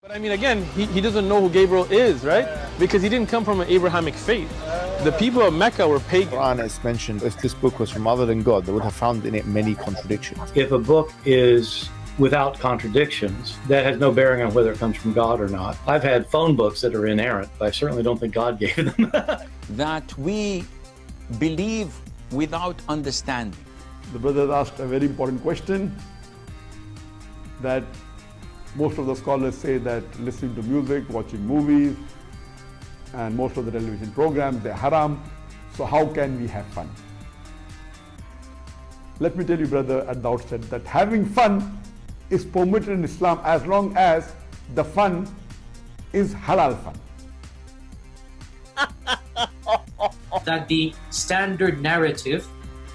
But I mean, again, he doesn't know who Gabriel is, right? Because he didn't come from an Abrahamic faith. The people of Mecca were pagan. Quran is mentioned, if this book was from other than God, they would have found in it many contradictions. If a book is without contradictions, that has no bearing on whether it comes from God or not. I've had phone books that are inerrant, but I certainly don't think God gave them. That we believe without understanding. The brother asked a very important question, that most of the scholars say that listening to music, watching movies, and most of the television programs, they're haram. So how can we have fun? Let me tell you, brother, at the outset, that having fun is permitted in Islam as long as the fun is halal fun. That the standard narrative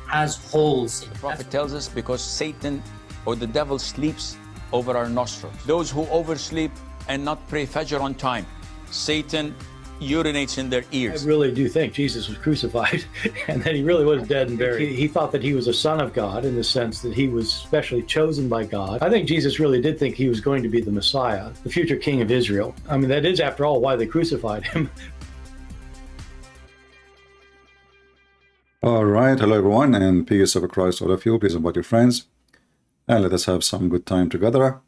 has holes in it. The Prophet tells us because Satan or the devil sleeps over our nostrils. Those who oversleep and not pray Fajr on time, Satan urinates in their ears. I really do think Jesus was crucified and that he really was dead and buried. He thought that he was a son of God in the sense that he was specially chosen by God. I think Jesus really did think he was going to be the Messiah, the future king of Israel. I mean, that is, after all, why they crucified him. All right, hello everyone, and peace of Christ all of you, peace about your friends, and let us have some good time together.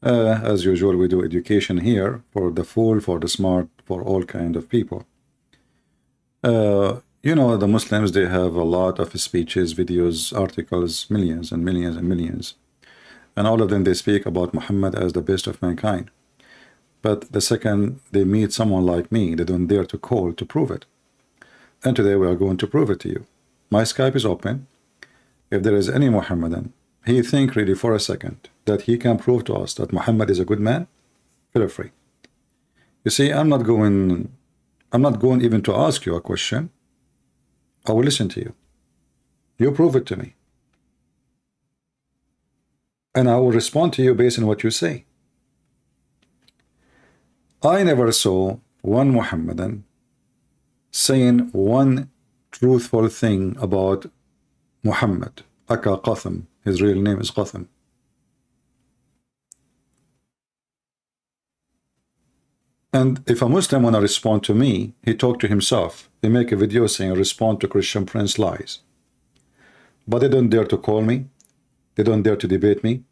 As usual, we do education here for the fool, for the smart, for all kind of people. You know, the Muslims, they have a lot of speeches, videos, articles, millions and millions and millions, and all of them, they speak about Muhammad as the best of mankind. But the second they meet someone like me, they don't dare to call to prove it. And today we are going to prove it to you. My Skype is open. If there is any Muhammadan, he think really for a second that he can prove to us that Muhammad is a good man, feel free. You see, I'm not going even to ask you a question. I will listen to you. You prove it to me. And I will respond to you based on what you say. I never saw one Muhammadan saying one truthful thing about Muhammad. Aka Qatham, his real name is Qatham. And if a Muslim want to respond to me, he talk to himself. He make a video saying respond to Christian Prince lies. But they don't dare to call me. They don't dare to debate me.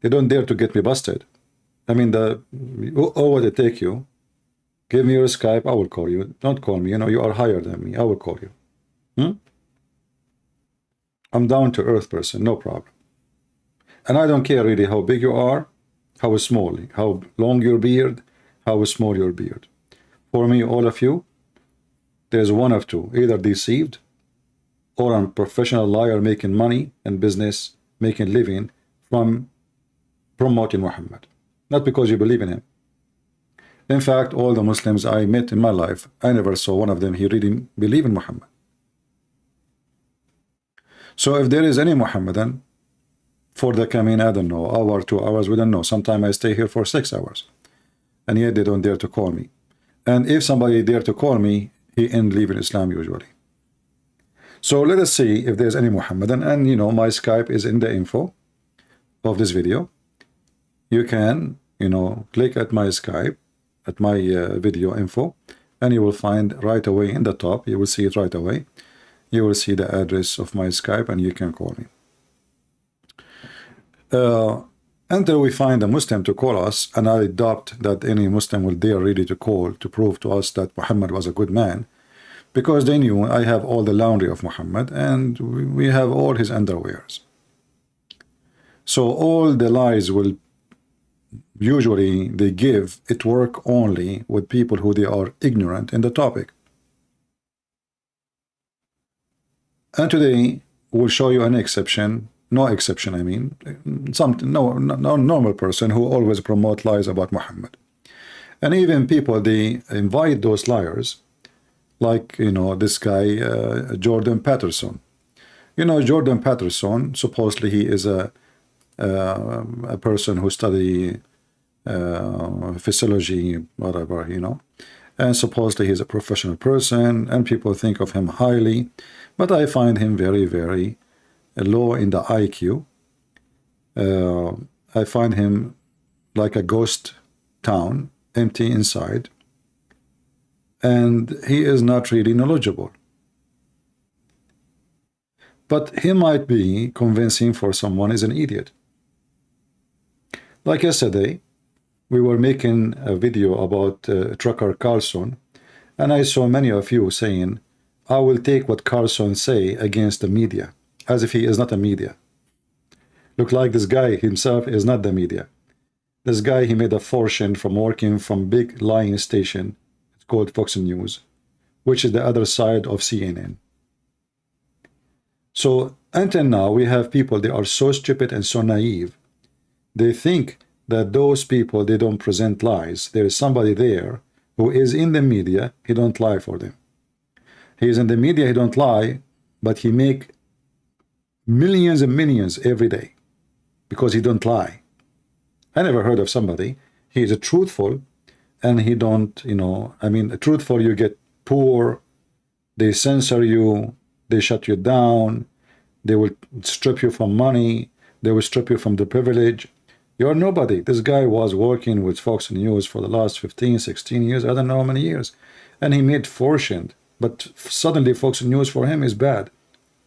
They don't dare to get me busted. I mean, would it take you? Give me your Skype, I will call you. Don't call me, you know, you are higher than me. I will call you. I'm down to earth person, no problem. And I don't care really how big you are, how small, how long your beard, how small your beard. For me, all of you, there's one of two, either deceived or a professional liar making money and business, making living from promoting Muhammad. Not because you believe in him. In fact, all the Muslims I met in my life, I never saw one of them he really believe in Muhammad. So if there is any Muhammadan for the coming, I don't know, hour, 2 hours, we don't know. Sometimes I stay here for 6 hours. And yet they don't dare to call me. And if somebody dare to call me, he end leaving Islam usually. So let us see if there's any Muhammadan. And you know, my Skype is in the info of this video. You can, you know, click at my Skype, at my video info, and you will find right away in the top, you will see it right away. You will see the address of my Skype and you can call me. Until we find a Muslim to call us, and I doubt that any Muslim will dare really to call to prove to us that Muhammad was a good man, because they knew I have all the laundry of Muhammad and we have all his underwears. So all the lies will usually they give it work only with people who they are ignorant in the topic. And today we'll show you an exception, no exception, I mean, no normal person who always promote lies about Muhammad. And even people, they invite those liars, like, you know, this guy, Jordan Peterson. You know, Jordan Peterson, supposedly he is a person who study physiology, whatever, you know, and supposedly he's a professional person and people think of him highly, but I find him very, very low in the IQ. I find him like a ghost town, empty inside, and he is not really knowledgeable. But he might be convincing for someone is an idiot. Like yesterday, we were making a video about trucker Carlson, and I saw many of you saying, I will take what Carlson say against the media, as if he is not a media. Look like this guy himself is not the media. This guy, he made a fortune from working from big lying station, it's called Fox News, which is the other side of CNN. So until now, we have people, they are so stupid and so naive. They think that those people, they don't present lies. There is somebody there who is in the media, he don't lie for them. He is in the media, he don't lie, but he make millions and millions every day because he don't lie. I never heard of somebody, he is a truthful and he don't, you know, I mean, truthful, you get poor, they censor you, they shut you down, they will strip you from money, they will strip you from the privilege. You're nobody. This guy was working with Fox News for the last 15, 16 years, I don't know how many years, and he made fortune, but suddenly Fox News for him is bad.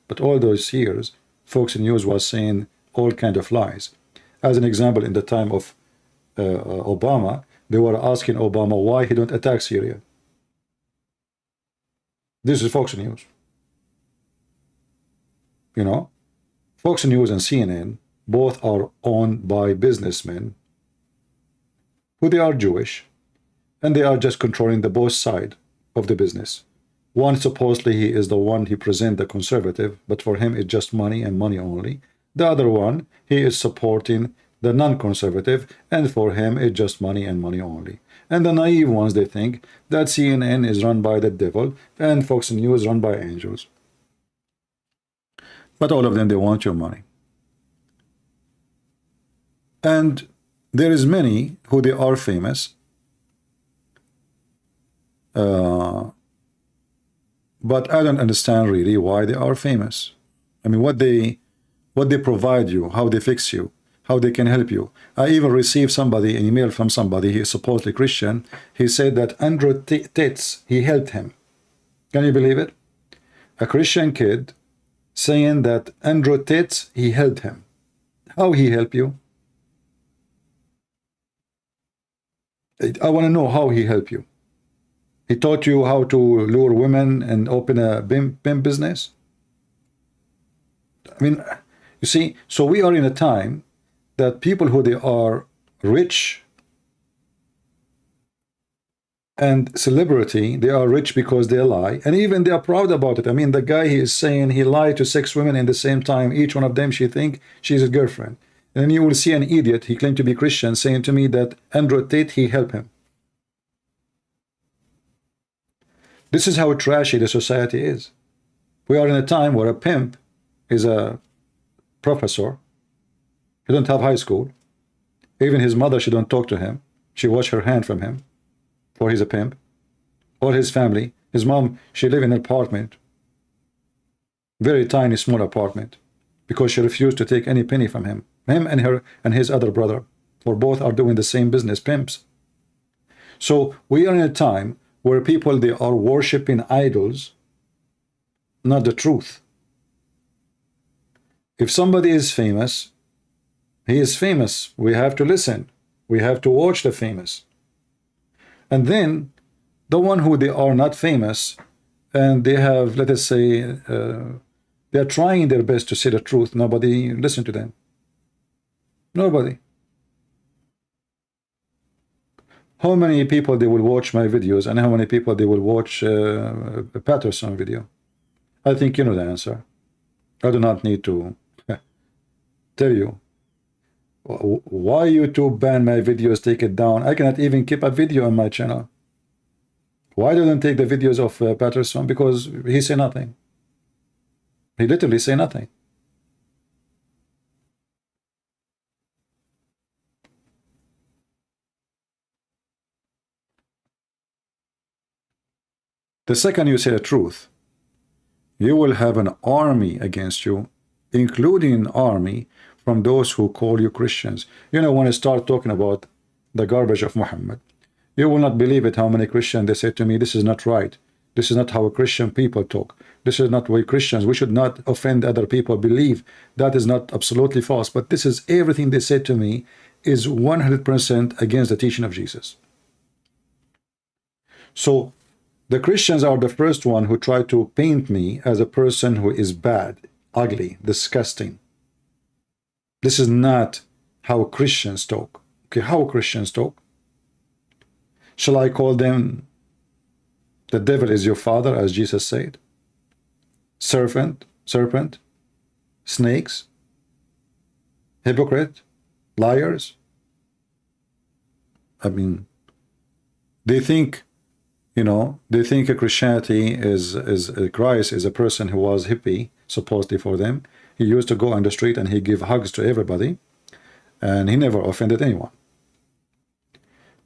But all those years, Fox News was saying all kind of lies. As an example, in the time of Obama, they were asking Obama why he don't attack Syria. This is Fox News. You know, Fox News and CNN both are owned by businessmen who they are Jewish, and they are just controlling the both side of the business. One, supposedly he is the one, he present the conservative, but for him it's just money and money only. The other one, he is supporting the non-conservative, and for him it's just money and money only. And the naive ones, they think that CNN is run by the devil and Fox News run by angels. But all of them, they want your money. And there is many who they are famous, but I don't understand really why they are famous. I mean, what they provide you, how they fix you, how they can help you. I even received an email from somebody, he is supposedly Christian. He said that Andrew Tate, he helped him. Can you believe it? A Christian kid saying that Andrew Tate, he helped him. How he helped you? I want to know how he helped you. He taught you how to lure women and open a pimp business? I mean, you see, so we are in a time that people who they are rich and celebrity, they are rich because they lie, and even they are proud about it. I mean, the guy, he is saying he lied to 6 women in the same time, each one of them she think she's his girlfriend. And then you will see an idiot, he claimed to be Christian, saying to me that Andrew Tate, he helped him. This is how trashy the society is. We are in a time where a pimp is a professor. He don't have high school. Even his mother, she don't talk to him. She wash her hand from him, for he's a pimp. Or his family. His mom, she live in an apartment. Very tiny, small apartment. Because she refused to take any penny from him. Him and her and his other brother. For both are doing the same business, pimps. So we are in a time where people, they are worshipping idols, not the truth. If somebody is famous, he is famous. We have to listen. We have to watch the famous. And then the one who they are not famous, and they have, let us say, they are trying their best to say the truth. Nobody listen to them. Nobody. How many people they will watch my videos, and how many people they will watch a Patterson video? I think you know the answer. I do not need to tell you. Why YouTube ban my videos, take it down? I cannot even keep a video on my channel. Why don't take the videos of Patterson? Because he say nothing. He literally say nothing. The second you say the truth, you will have an army against you, including an army from those who call you Christians. You know, when I start talking about the garbage of Muhammad, you will not believe it how many Christians they say to me, this is not right. This is not how Christian people talk. This is not why Christians, we should not offend other people, believe. That is not absolutely false. But this is everything they said to me is 100% against the teaching of Jesus. So the Christians are the first one who try to paint me as a person who is bad, ugly, disgusting. This is not how Christians talk. Okay, how Christians talk? Shall I call them the devil is your father, as Jesus said? Serpent, snakes, hypocrite, liars? I mean, they think, you know, they think a Christianity is Christ is a person who was hippie, supposedly for them. He used to go on the street and he give hugs to everybody, and he never offended anyone.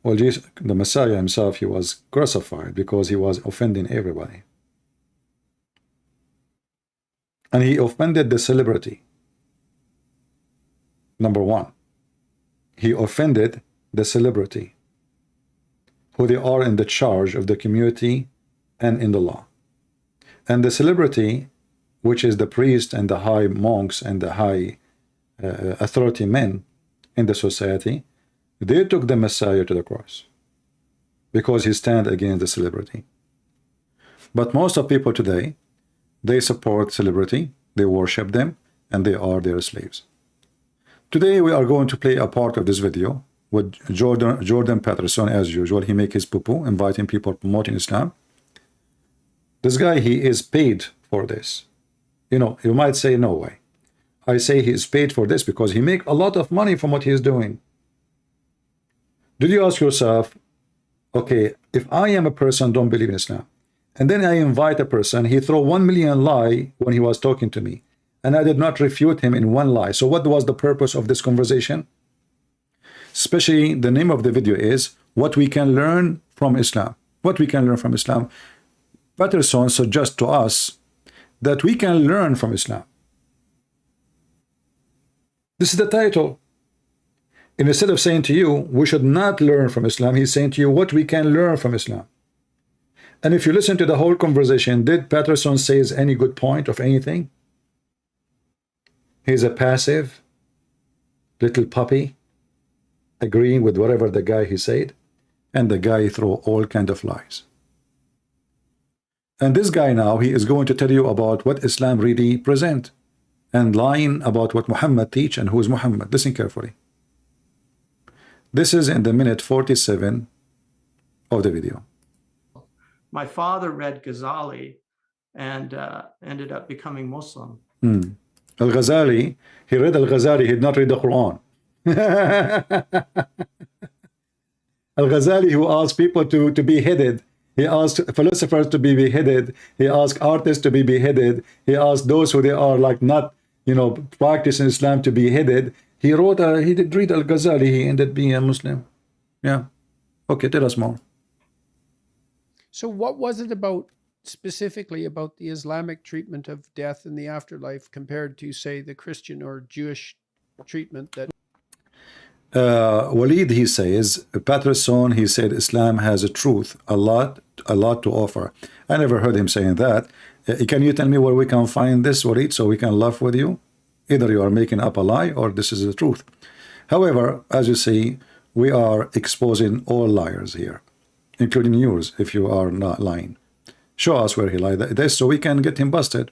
Well, Jesus, the Messiah himself, he was crucified because he was offending everybody. And he offended the celebrity. Number one, he offended the celebrity, who they are in the charge of the community and in the law. And the celebrity, which is the priest and the high monks and the high authority men in the society, they took the Messiah to the cross because he stand against the celebrity. But most of people today, they support celebrity, they worship them, and they are their slaves. Today we are going to play a part of this video with Jordan Peterson. As usual, he make his poo-poo, inviting people, promoting Islam. This guy, he is paid for this. You know, you might say, no way. I say he is paid for this because he make a lot of money from what he is doing. Did you ask yourself, okay, if I am a person don't believe in Islam, and then I invite a person, he throw 1 million lie when he was talking to me, and I did not refute him in one lie. So what was the purpose of this conversation? Especially the name of the video is what we can learn from Islam. What we can learn from Islam. Patterson suggests to us that we can learn from Islam. This is the title. And instead of saying to you, we should not learn from Islam, he's saying to you what we can learn from Islam. And if you listen to the whole conversation, did Patterson say any good point of anything? He's a passive little puppy, agreeing with whatever the guy he said, and the guy threw all kind of lies. And this guy now, he is going to tell you about what Islam really present, and lying about what Muhammad teach and who is Muhammad. Listen carefully. This is in the minute 47 of the video. My father read Ghazali and ended up becoming Muslim. Al-Ghazali, he read Al-Ghazali, he did not read the Quran. Al-Ghazali, who asked people to be beheaded, he asked philosophers to be beheaded, he asked artists to be beheaded, he asked those who they are like not, you know, practicing Islam to be beheaded. He wrote, he did read Al-Ghazali, he ended being a Muslim. Yeah. Okay, tell us more. So what was it about, specifically about the Islamic treatment of death in the afterlife compared to, say, the Christian or Jewish treatment that... Walid, he says, Patterson, he said, Islam has a truth, a lot to offer. I never heard him saying that. Can you tell me where we can find this, Walid, so we can laugh with you? Either you are making up a lie or this is the truth. However, as you see, we are exposing all liars here, including yours, if you are not lying. Show us where he lied this so we can get him busted.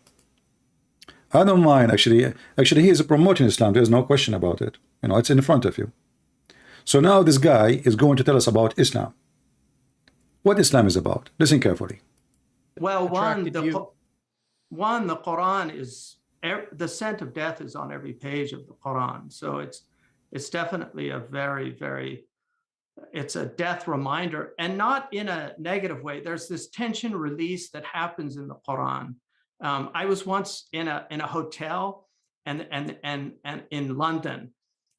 I don't mind, actually he is promoting Islam, there's no question about it. You know, it's in front of you. So now this guy is going to tell us about Islam. What Islam is about. Listen carefully. Well, the Quran is, the scent of death is on every page of the Quran. So it's definitely a very, very, it's a death reminder, and not in a negative way. There's this tension release that happens in the Quran. I was once in a hotel and in London,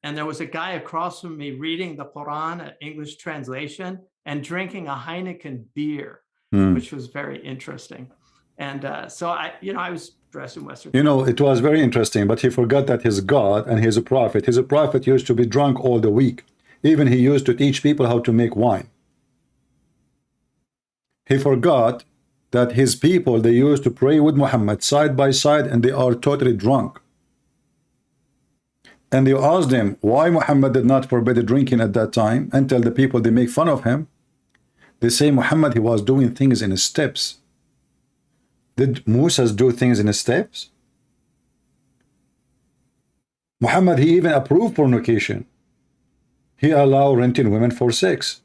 and there was a guy across from me reading the Quran, an English translation, and drinking a Heineken beer, which was very interesting. And so I was dressed in Western. You know, it was very interesting, but he forgot that his God and his prophet used to be drunk all the week. Even he used to teach people how to make wine. He forgot that his people, they used to pray with Muhammad side by side, and they are totally drunk. And you ask them why Muhammad did not forbid drinking at that time, and tell the people, they make fun of him. They say Muhammad, he was doing things in steps. Did Moses do things in steps? Muhammad, he even approved fornication. He allowed renting women for sex.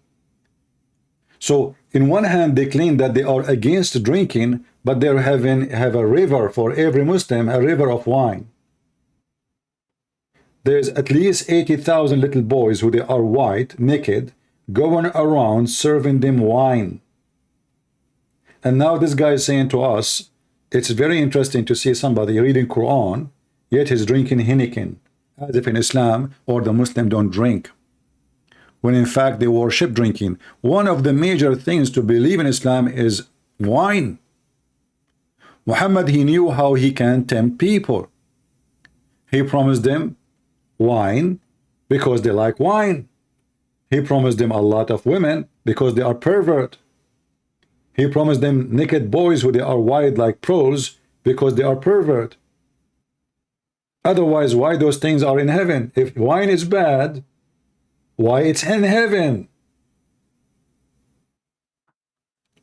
So in one hand, they claim that they are against drinking, but they're have a river for every Muslim, a river of wine. There's at least 80,000 little boys who they are white, naked, going around serving them wine. And now this guy is saying to us, it's very interesting to see somebody reading Quran, yet he's drinking Heineken, as if in Islam or the Muslim don't drink, when in fact they worship drinking. One of the major things to believe in Islam is wine. Muhammad, he knew how he can tempt people. He promised them wine because they like wine. He promised them a lot of women because they are pervert. He promised them naked boys who they are white like pearls because they are pervert. Otherwise, why those things are in heaven? If wine is bad, why it's in heaven?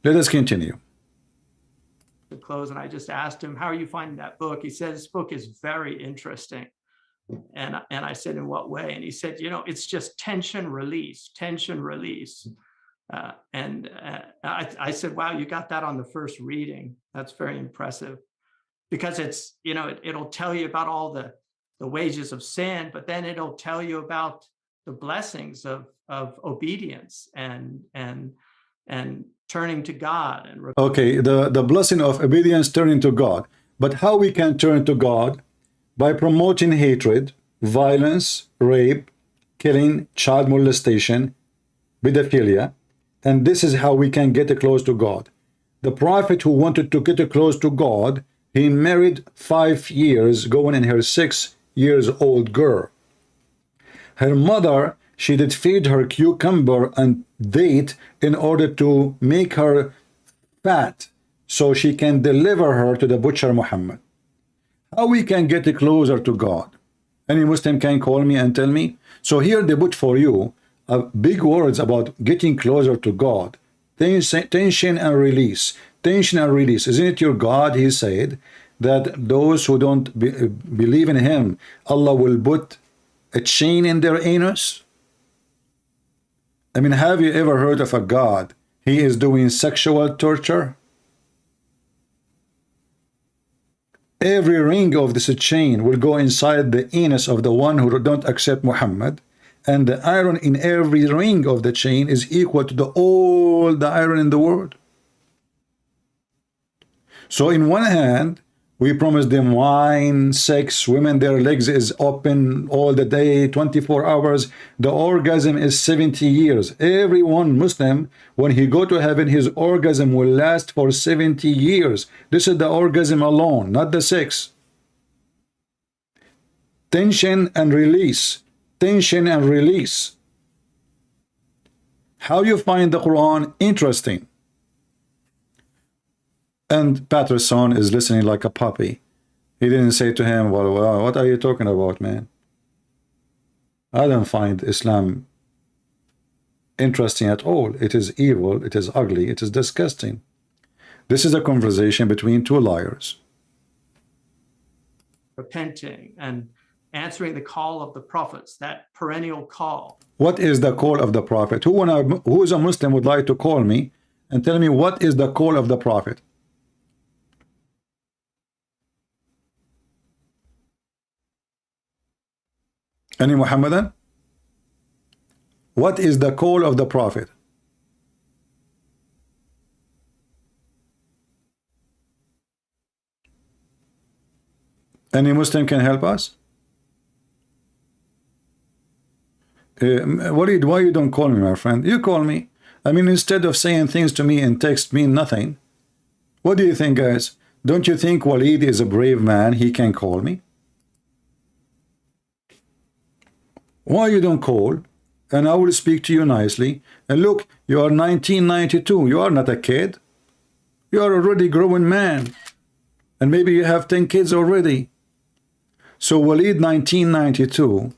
Let us continue. To close, and I just asked him, how are you finding that book? He said, this book is very interesting. And I said, in what way? And he said, you know, it's just tension release, tension release. I said, wow, you got that on the first reading. That's very impressive, because it's, you know, it'll tell you about all the wages of sin, but then it'll tell you about the blessings of obedience and turning to God. And okay, the blessing of obedience, turning to God. But how we can turn to God? By promoting hatred, violence, rape, killing, child molestation, pedophilia. And this is how we can get close to God. The prophet who wanted to get close to God, he married 5 years, going in her 6-year-old girl. Her mother, she did feed her cucumber and date in order to make her fat, so she can deliver her to the butcher Muhammad. How we can get closer to God? Any Muslim can call me and tell me. So here they put for you big words about getting closer to God. Tension and release. Tension and release. Isn't it your God? He said that those who don't believe in him, Allah will put a chain in their anus. I mean, have you ever heard of a God? He is doing sexual torture. Every ring of this chain will go inside the anus of the one who don't accept Muhammad, and the iron in every ring of the chain is equal to all the iron in the world. So in one hand, we promise them wine, sex, women, their legs is open all the day, 24 hours. The orgasm is 70 years. Every one Muslim, when he go to heaven, his orgasm will last for 70 years. This is the orgasm alone, not the sex. Tension and release. Tension and release. How you find the Quran interesting? And Patterson is listening like a puppy. He didn't say to him, well, what are you talking about, man? I don't find Islam interesting at all. It is evil, it is ugly, it is disgusting. This is a conversation between two liars. Repenting and answering the call of the prophets, that perennial call. What is the call of the prophet? Who is a Muslim would like to call me and tell me what is the call of the prophet? Any Muhammadan? What is the call of the prophet? Any Muslim can help us? Why you don't call me, my friend? You call me. I mean, instead of saying things to me in text mean nothing. What do you think, guys? Don't you think Walid is a brave man? He can call me. Why you don't call and I will speak to you nicely. And look, you are 1992. You are not a kid. You are already grown man. And maybe you have 10 kids already. So Walid 1992,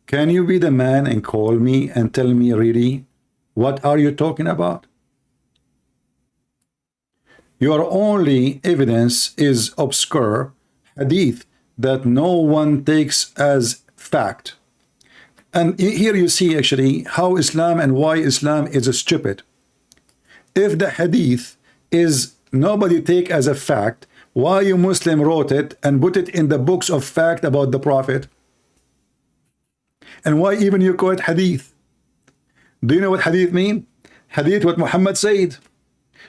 can you be the man and call me and tell me really what are you talking about? Your only evidence is obscure hadith that no one takes as fact. And here you see actually how Islam and why Islam is stupid. If the hadith is nobody take as a fact, why you Muslim wrote it and put it in the books of fact about the Prophet? And why even you call it hadith? Do you know what hadith mean? Hadith, what Muhammad said.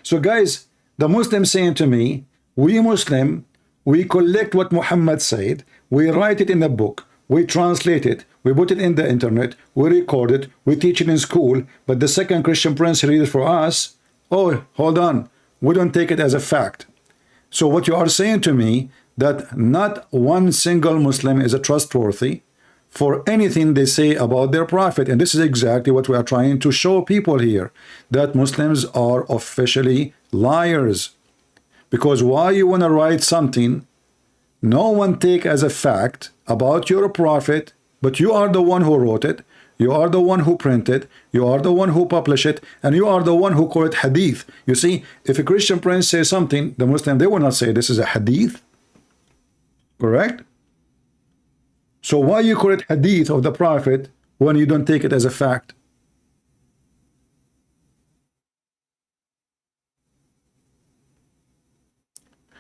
So guys, the Muslim saying to me, we Muslim, we collect what Muhammad said, we write it in a book, we translate it, we put it in the internet, we record it, we teach it in school, but the second Christian prince read it for us. Oh, hold on, we don't take it as a fact. So what you are saying to me, that not one single Muslim is a trustworthy for anything they say about their prophet. And this is exactly what we are trying to show people here, that Muslims are officially liars. Because why you want to write something no one take as a fact about your prophet, but you are the one who wrote it, you are the one who printed, you are the one who published it, and you are the one who call it hadith. You see, if a Christian prince says something, the Muslim, they will not say this is a hadith. Correct? So why you call it hadith of the prophet when you don't take it as a fact?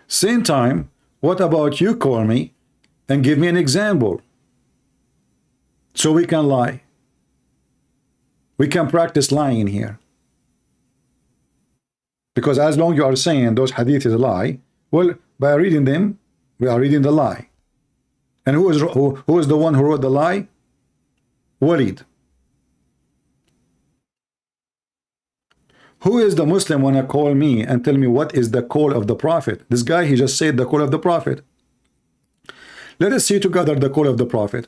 Same time, what about you call me and give me an example so we can lie? We can practice lying here. Because as long as you are saying those hadith is a lie, well, by reading them, we are reading the lie. And who is the one who wrote the lie? Walid. Who is the Muslim when I call me and tell me what is the call of the Prophet? This guy, he just said the call of the Prophet. Let us see together the call of the Prophet.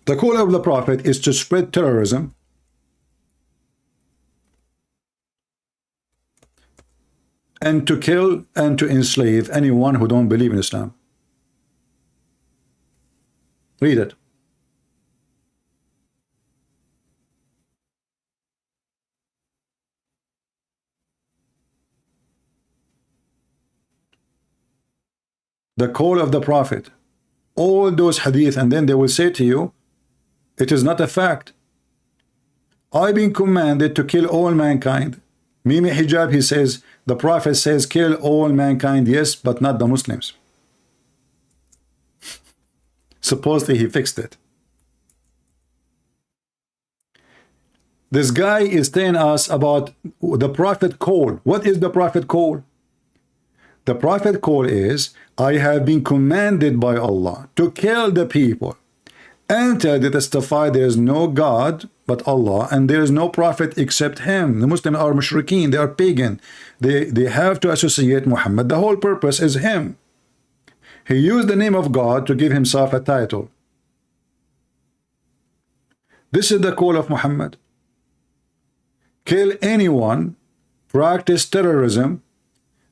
The call of the Prophet is to spread terrorism, and to kill and to enslave anyone who don't believe in Islam. Read it. The call of the Prophet, all those hadith, and then they will say to you, it is not a fact. I've been commanded to kill all mankind. Mimi Hijab, he says, the Prophet says, kill all mankind, yes, but not the Muslims. Supposedly he fixed it. This guy is telling us about the Prophet call. What is the Prophet call? The Prophet call is, I have been commanded by Allah to kill the people and to testify there is no God but Allah, and there is no prophet except him. The Muslims are mushrikeen, they are pagan. They have to associate Muhammad. The whole purpose is him. He used the name of God to give himself a title. This is the call of Muhammad. Kill anyone, practice terrorism,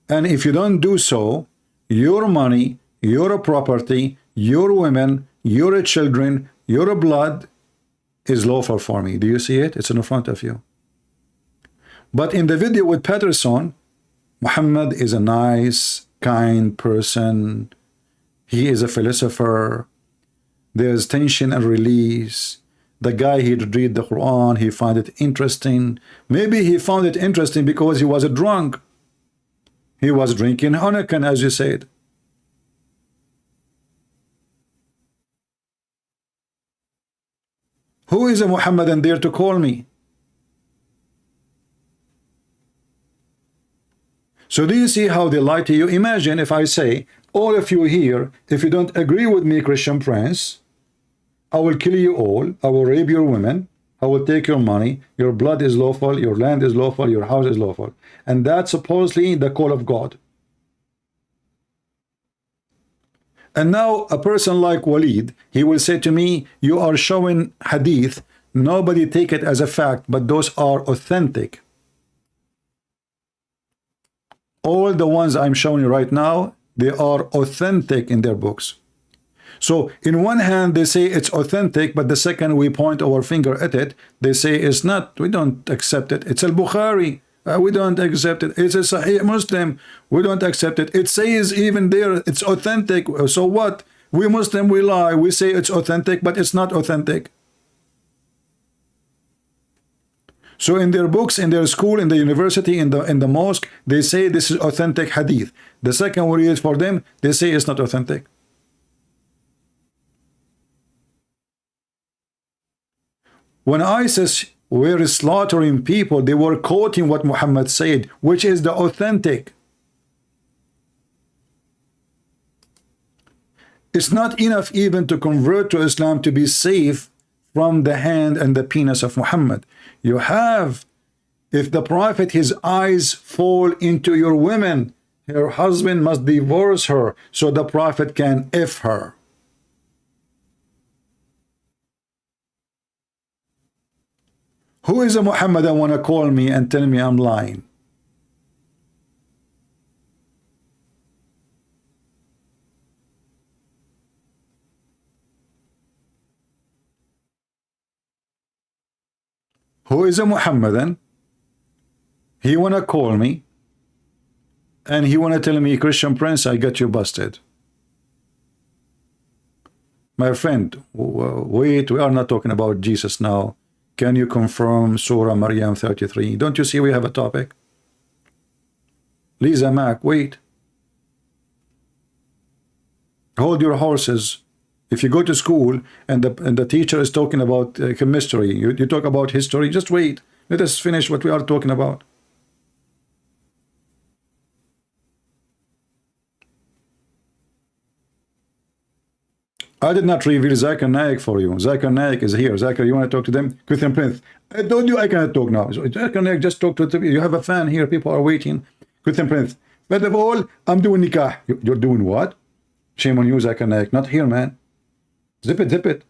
and if you don't do so, your money, your property, your women, your children, your blood is lawful for me. Do you see it? It's in front of you. But in the video with Patterson, Muhammad is a nice, kind person. He is a philosopher. There's tension and release. The guy, he'd read the Quran, he found it interesting. Maybe he found it interesting because he was a drunk. He was drinking Heineken, as you said. Who is a Muhammadan there to call me? So do you see how they lie to you? Imagine if I say, all of you here, if you don't agree with me, Christian prince, I will kill you all, I will rape your women, I will take your money, your blood is lawful, your land is lawful, your house is lawful. And that's supposedly the call of God. And now a person like Walid, he will say to me, you are showing hadith, nobody take it as a fact, but those are authentic. All the ones I'm showing you right now, they are authentic in their books. So in one hand they say it's authentic, but the second we point our finger at it, they say it's not, we don't accept it. It's al-Bukhari, we don't accept it. It's a Sahih Muslim, we don't accept it. It says even there it's authentic. So what? We Muslim, we lie, we say it's authentic, but it's not authentic. So in their books, in their school, in the university, in the mosque, they say this is authentic hadith. The second we read it for them, they say it's not authentic. When ISIS were slaughtering people, they were quoting what Muhammad said, which is the authentic. It's not enough even to convert to Islam to be safe from the hand and the penis of Muhammad. You have, if the Prophet, his eyes fall into your women, her husband must divorce her so the Prophet can F her. Who is a Muhammad that want to call me and tell me I'm lying? Who is a Muhammadan? He want to call me and he want to tell me, Christian Prince, I got you busted. My friend, wait, we are not talking about Jesus now. Can you confirm Surah Maryam 33? Don't you see we have a topic? Lisa Mac, wait. Hold your horses. If you go to school and the teacher is talking about chemistry, you talk about history, just wait. Let us finish what we are talking about. I did not reveal Zakir Naik for you. Zakir Naik is here. Zakir, you want to talk to them? Christian Prince. I told you I cannot talk now. So Zakir Naik, just talk to them. You have a fan here. People are waiting. Christian Prince. First of all, I'm doing nikah. You're doing what? Shame on you, Zakir Naik. Not here, man. Zip it, zip it.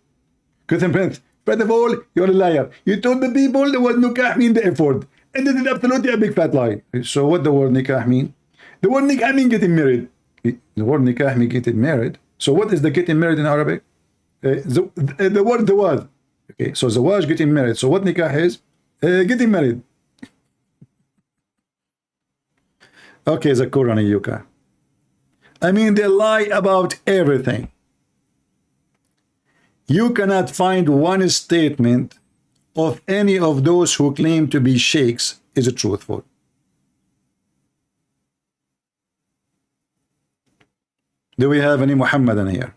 Christian Prince. First of all, you're a liar. You told the people the word nikah mean the effort. And this is absolutely a big fat lie. So what the word nikah mean? The word nikah mean getting married. The word nikah mean getting married. So what is the getting married in Arabic? The word zawaj. Okay, so zawaj, getting married. So what nikah is? Getting married. Okay, Zakurani Yuka. I mean, they lie about everything. You cannot find one statement of any of those who claim to be sheikhs is truthful. Do we have any Muhammadan here?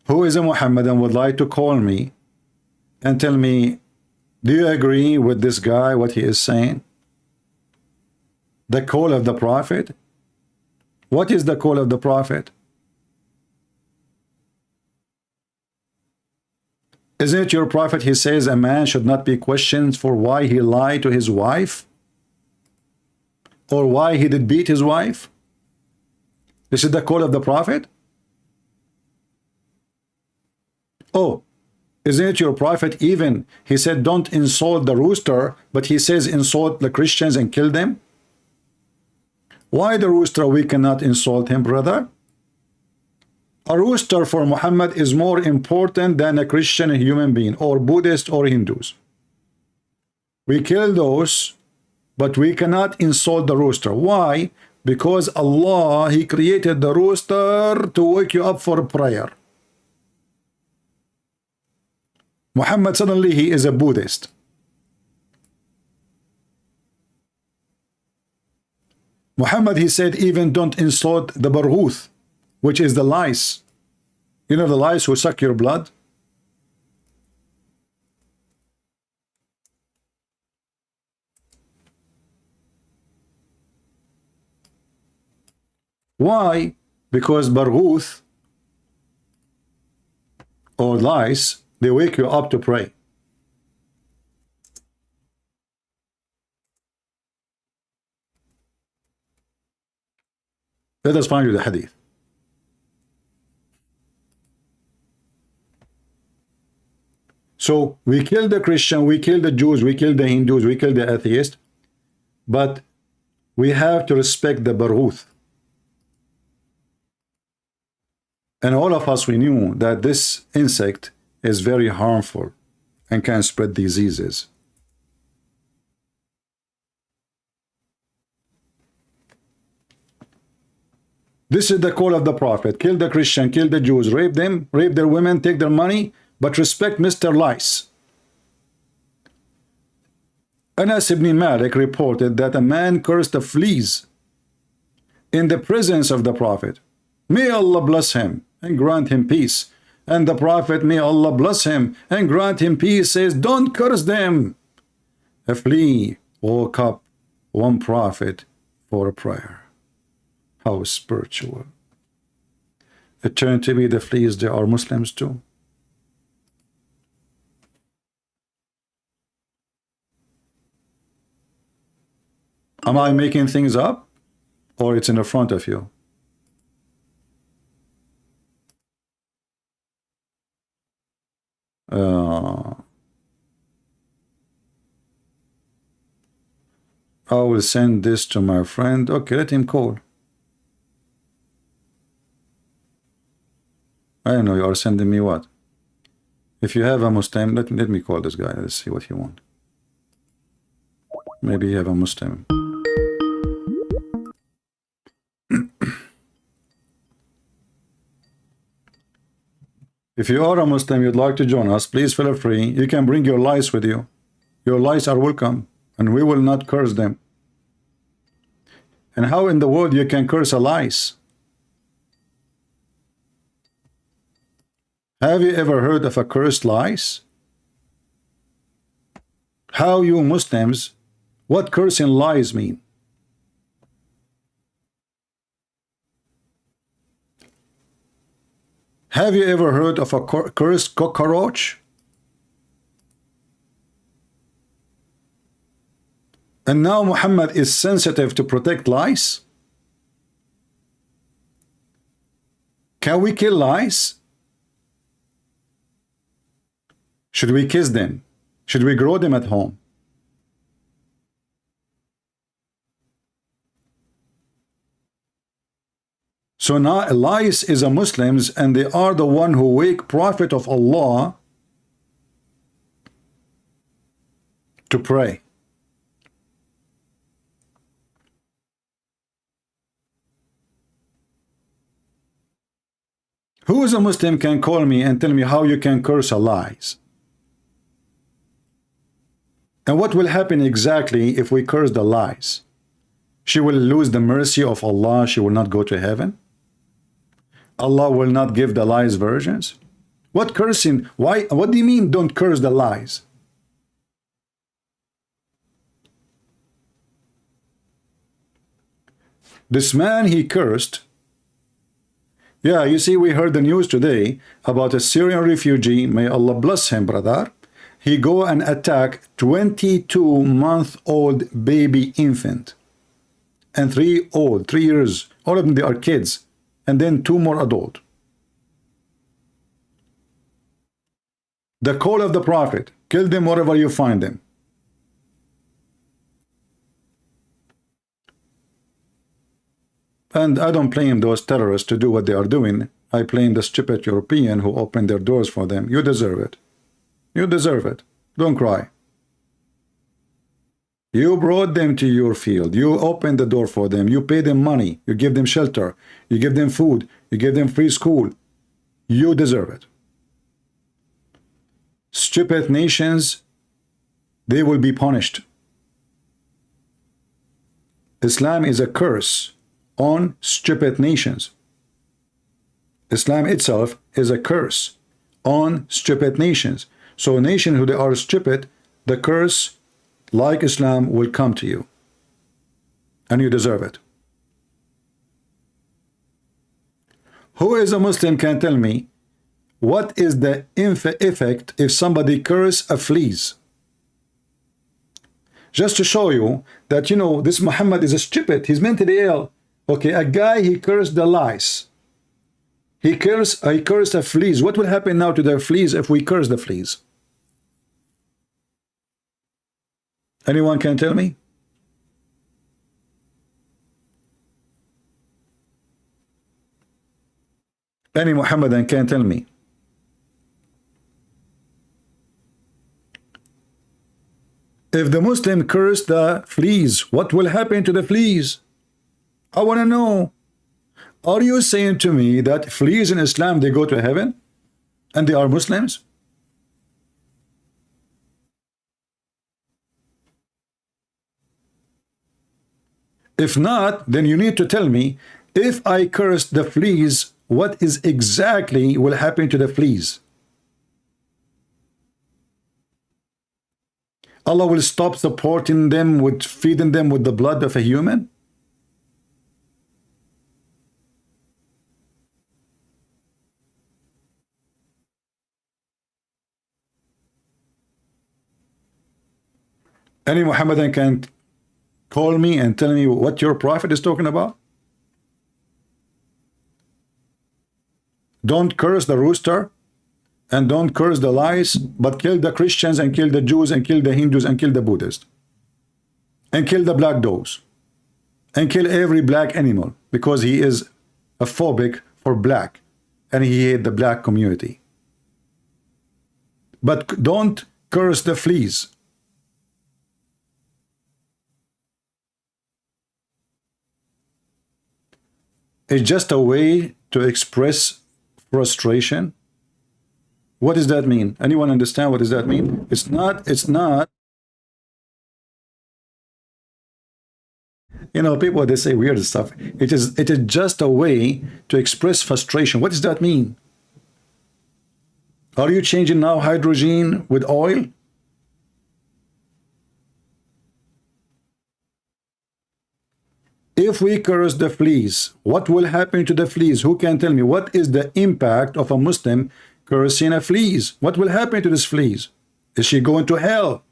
Who is a Muhammadan would like to call me and tell me, do you agree with this guy, what he is saying? The call of the Prophet? What is the call of the Prophet? Isn't it your Prophet, he says a man should not be questioned for why he lied to his wife? Or why he did beat his wife? This is the call of the Prophet? Oh, isn't it your Prophet even, he said don't insult the rooster, but he says insult the Christians and kill them? Why the rooster we cannot insult him, brother? A rooster for Muhammad is more important than a Christian human being, or Buddhist or Hindus. We kill those, but we cannot insult the rooster. Why? Because Allah, he created the rooster to wake you up for prayer. Muhammad, suddenly he is a Buddhist. Muhammad, he said even don't insult the barghouth, which is the lice. You know the lice who suck your blood? Why? Because barghouth or lice, they wake you up to pray. Let us find you the hadith. So we kill the Christian, we kill the Jews, we kill the Hindus, we kill the atheists, but we have to respect the Barghuth. And all of us, we knew that this insect is very harmful and can spread diseases. This is the call of the Prophet. Kill the Christian, kill the Jews, rape them, rape their women, take their money, but respect Mr. Lice. Anas ibn Malik reported that a man cursed the fleas in the presence of the Prophet. May Allah bless him and grant him peace. And the Prophet, may Allah bless him and grant him peace, says, don't curse them. A flea woke up one prophet for a prayer. How spiritual. It turned to be the fleas, they are Muslims too. Am I making things up? Or it's in the front of you? I will send this to my friend. Okay, let him call. I don't know, you are sending me what? If you have a Muslim, let me call this guy. Let's see what he wants. Maybe you have a Muslim. If you are a Muslim, you'd like to join us, please feel free. You can bring your lice with you. Your lice are welcome, and we will not curse them. And how in the world you can curse a lice? Have you ever heard of a cursed lice? How you Muslims, what cursing lies mean? Have you ever heard of a cursed cockroach? And now Muhammad is sensitive to protect lice? Can we kill lice? Should we kiss them? Should we grow them at home? So now lice is a Muslims, and they are the one who wake Prophet of Allah to pray. Who is a Muslim can call me and tell me how you can curse a lice? And what will happen exactly if we curse the lice? She will lose the mercy of Allah, she will not go to heaven? Allah will not give the lies virgins? What cursing? Why? What do you mean don't curse the lies? This man, he cursed. Yeah, you see, we heard the news today about a Syrian refugee. May Allah bless him, brother. He go and attack 22-month-old baby infant. And 3 years. All of them, they are kids. And then 2 more adult. The call of the Prophet, kill them wherever you find them. And I don't blame those terrorists to do what they are doing. I blame the stupid European who opened their doors for them. You deserve it. You deserve it. Don't cry. You brought them to your field. You opened the door for them. You pay them money. You give them shelter. You give them food. You give them free school. You deserve it. Stupid nations, they will be punished. Islam is a curse on stupid nations. Islam itself is a curse on stupid nations. So nations who they are stupid, the curse like Islam will come to you. And you deserve it. Who is a Muslim can tell me what is the effect if somebody curse a fleas? Just to show you that, you know, this Muhammad is a stupid. He's mentally ill. Okay, a guy, he cursed the lice. He cursed the fleas. What will happen now to the fleas if we curse the fleas? Anyone can tell me? Any Muhammadan can tell me. If the Muslim cursed the fleas, what will happen to the fleas? I want to know. Are you saying to me that fleas in Islam, they go to heaven and they are Muslims? If not, then you need to tell me, if I curse the fleas, what is exactly will happen to the fleas? Allah will stop supporting them with feeding them with the blood of a human? Any Muhammadan can call me and tell me what your prophet is talking about? Don't curse the rooster and don't curse the lice, but kill the Christians and kill the Jews and kill the Hindus and kill the Buddhists and kill the black dogs and kill every black animal because he is a phobic for black and he hates the black community. But don't curse the fleas. It's just a way to express frustration. What does that mean? Anyone understand what does that mean? It's not, you know, people, they say weird stuff. It is just a way to express frustration. What does that mean? Are you changing now hydrogen with oil? If we curse the fleas, what will happen to the fleas? Who can tell me what is the impact of a Muslim cursing a fleas? What will happen to this fleas? Is she going to hell?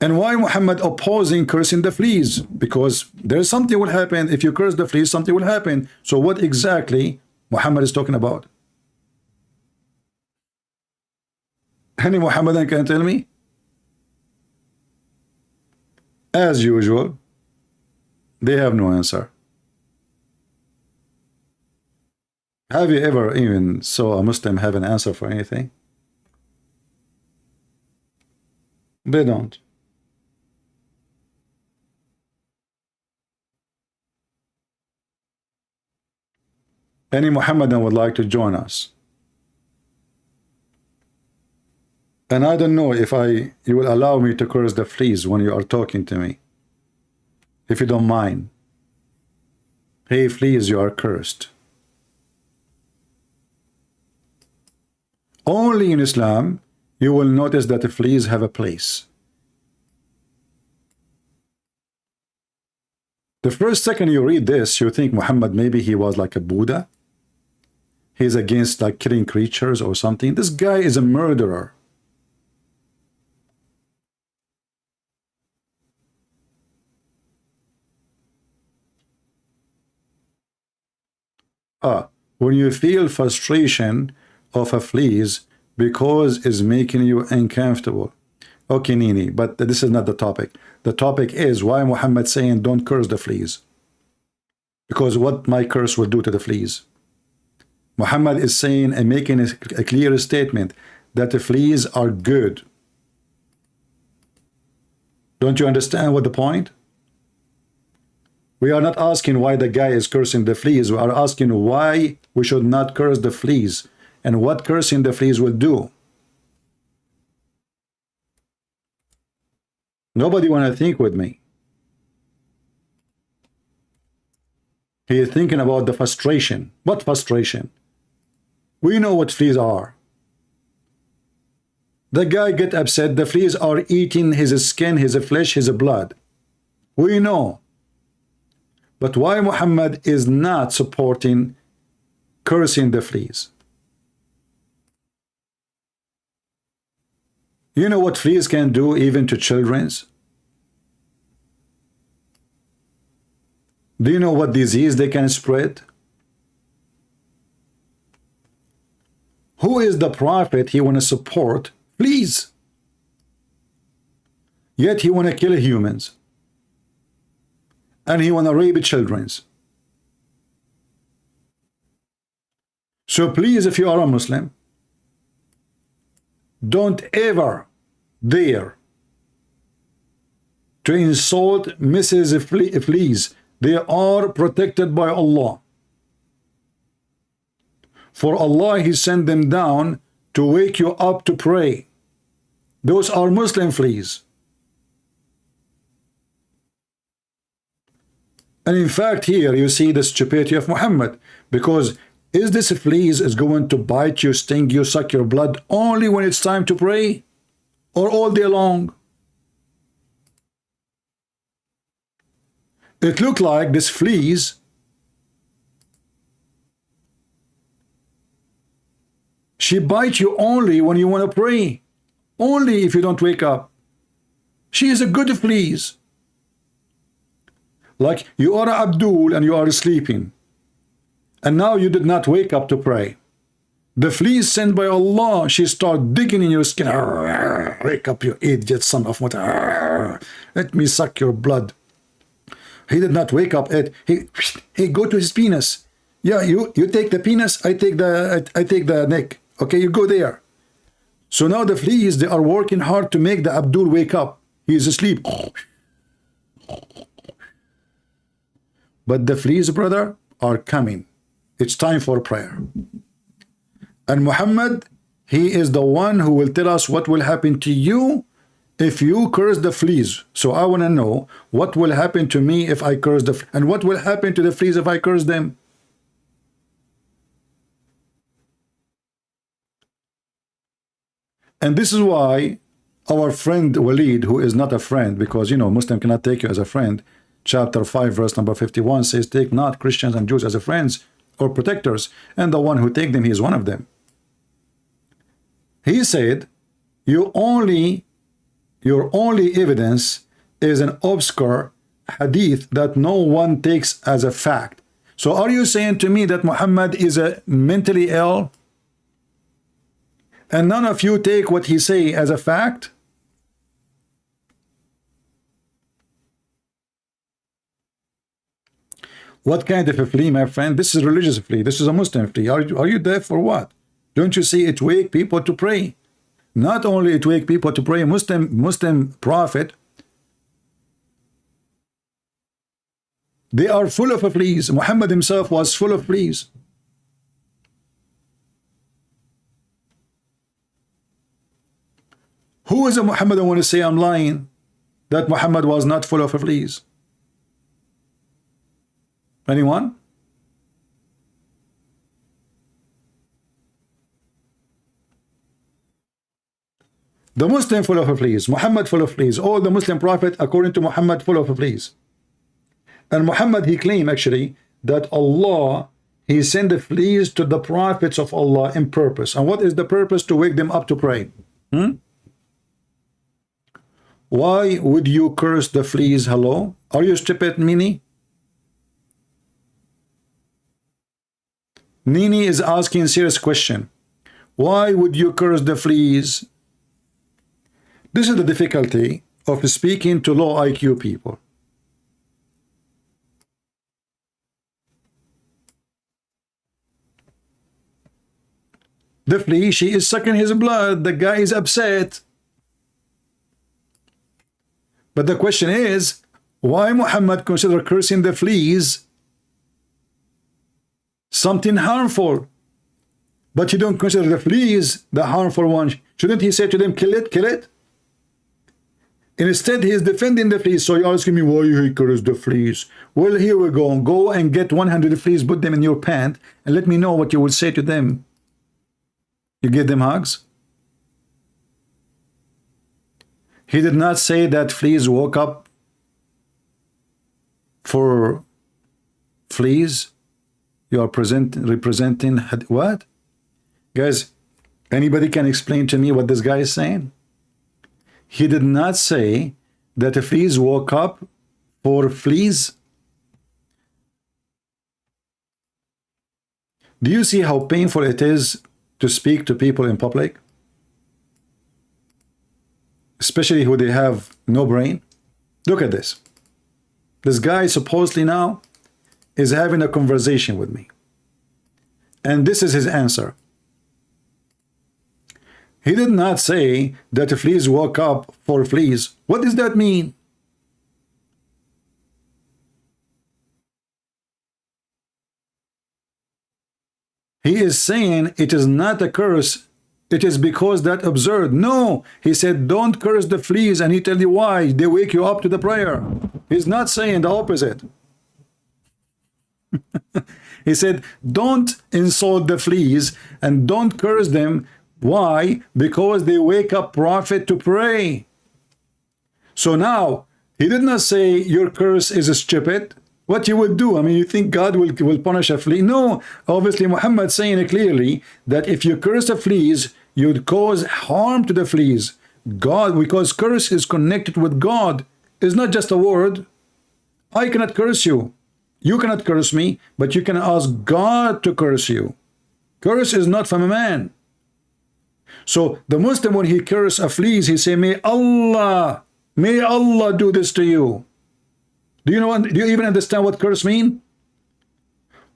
And why Muhammad opposing cursing the fleas? Because there's something will happen. If you curse the fleas, something will happen. So what exactly Muhammad is talking about? Any Muhammadan can tell me? As usual, they have no answer. Have you ever even saw a Muslim have an answer for anything? They don't. Any Muhammadan would like to join us? And I don't know if you will allow me to curse the fleas when you are talking to me. If you don't mind. Hey, fleas, you are cursed. Only in Islam, you will notice that the fleas have a place. The first second you read this, you think Muhammad, maybe he was like a Buddha. He's against like killing creatures or something. This guy is a murderer. When you feel frustration of a fleas because it's making you uncomfortable. Okay, Nini, but this is not the topic. The topic is why Muhammad saying don't curse the fleas. Because what my curse will do to the fleas. Muhammad is saying and making a clear statement that the fleas are good. Don't you understand what the point? We are not asking why the guy is cursing the fleas. We are asking why we should not curse the fleas and what cursing the fleas will do. Nobody want to think with me. He is thinking about the frustration. What frustration? We know what fleas are. The guy get upset. The fleas are eating his skin, his flesh, his blood. We know. But why Muhammad is not supporting cursing the fleas? You know what fleas can do even to children's? Do you know what disease they can spread? Who is the prophet he want to support? Fleas. Yet he want to kill humans. And he want to rape children's. So please, if you are a Muslim, don't ever dare to insult Mrs. Fleas. They are protected by Allah. For Allah, He sent them down to wake you up to pray. Those are Muslim fleas. And in fact, here you see the stupidity of Muhammad, because is this fleas is going to bite you, sting you, suck your blood only when it's time to pray, or all day long? It looked like this fleas she bites you only when you want to pray, only if you don't wake up. She is a good fleas. Like you are Abdul and you are sleeping, and now you did not wake up to pray. The fleas sent by Allah, she start digging in your skin. Wake up, you idiot son of what? Let me suck your blood. He did not wake up. He go to his penis. Yeah, you take the penis, I take the neck. Okay, you go there. So now the fleas, they are working hard to make the Abdul wake up. He is asleep. But the fleas, brother, are coming. It's time for prayer. And Muhammad, he is the one who will tell us what will happen to you if you curse the fleas. So I want to know what will happen to me if I curse the fleas, and what will happen to the fleas if I curse them. And this is why our friend Walid, who is not a friend, because, you know, Muslim cannot take you as a friend, chapter 5, verse number 51 says, take not Christians and Jews as a friends or protectors, and the one who take them, he is one of them. He said, your only evidence is an obscure hadith that no one takes as a fact. So are you saying to me that Muhammad is a mentally ill? And none of you take what he say as a fact? What kind of a flea, my friend? This is a religious flea. This is a Muslim flea. Are you deaf for what? Don't you see it wake people to pray? Not only it wake people to pray, Muslim prophet, they are full of fleas. Muhammad himself was full of fleas. Who is a Muhammad? I want to say I'm lying, that Muhammad was not full of fleas. Anyone? The Muslim full of fleas, Muhammad full of fleas, all the Muslim prophet according to Muhammad full of fleas. And Muhammad, he claimed actually that Allah, he sent the fleas to the prophets of Allah in purpose. And what is the purpose? To wake them up to pray. Why would you curse the fleas? Hello? Are you stupid, Nini? Nini is asking a serious question. Why would you curse the fleas? This is the difficulty of speaking to low IQ people. The flea, she is sucking his blood. The guy is upset. But the question is, why Muhammad consider cursing the fleas something harmful? But you don't consider the fleas the harmful one. Shouldn't he say to them, kill it, kill it? Instead, he is defending the fleas. So you're asking me why he cursed the fleas. Well, here we go. Go and get 100 fleas, put them in your pant, and let me know what you will say to them. You give them hugs? He did not say that fleas woke up for fleas. You are representing what? Guys, anybody can explain to me what this guy is saying? he did not say that the fleas woke up for fleas. Do you see how painful it is to speak to people in public? Especially who they have no brain. Look at this. This guy supposedly now is having a conversation with me. And this is his answer. He did not say that the fleas woke up for fleas. What does that mean? He is saying it is not a curse. It is because that absurd. No, he said, don't curse the fleas, and he tell you why. They wake you up to the prayer. He's not saying the opposite. He said, don't insult the fleas and don't curse them. Why? Because they wake up prophet to pray. So now, he did not say your curse is stupid. What you would do? I mean, you think God will punish a flea? No, obviously Muhammad saying it clearly that if you curse the fleas, you'd cause harm to the fleas. God, because curse is connected with God. It's not just a word. I cannot curse you. You cannot curse me, but you can ask God to curse you. Curse is not from a man. So the Muslim, when he curses a fleas, he say, may Allah do this to you. Do you even understand what curse mean?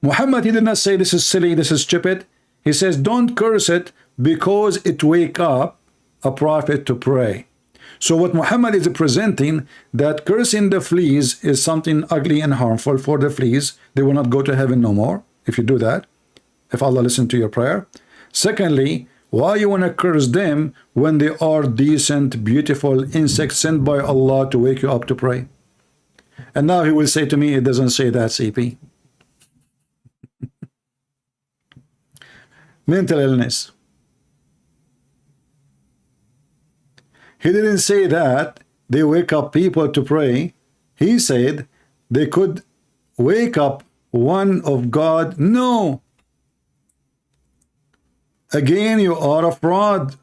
Muhammad, he did not say this is silly, this is stupid. He says don't curse it because it wake up a prophet to pray. So what Muhammad is presenting, that cursing the fleas is something ugly and harmful for the fleas. They will not go to heaven no more if you do that, if Allah listens to your prayer. Secondly, why you want to curse them when they are decent, beautiful insects sent by Allah to wake you up to pray? And now he will say to me, it doesn't say that, CP. Mental illness. He didn't say that they wake up people to pray. He said they could wake up one of God. No. Again, you are a fraud.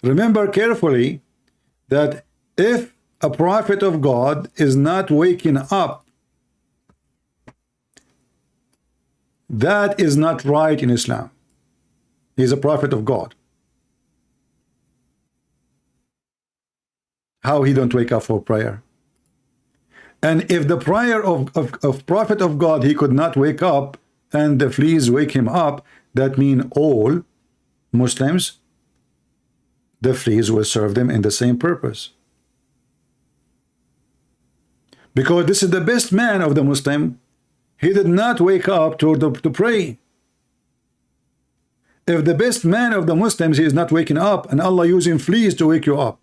Remember carefully that if a prophet of God is not waking up, that is not right in Islam. He's a prophet of God. How he don't wake up for prayer? And if the prayer of prophet of God, he could not wake up, and the fleas wake him up, that means all Muslims, the fleas will serve them in the same purpose. Because this is the best man of the Muslim. He did not wake up to pray. If the best man of the Muslims, he is not waking up, and Allah using fleas to wake you up.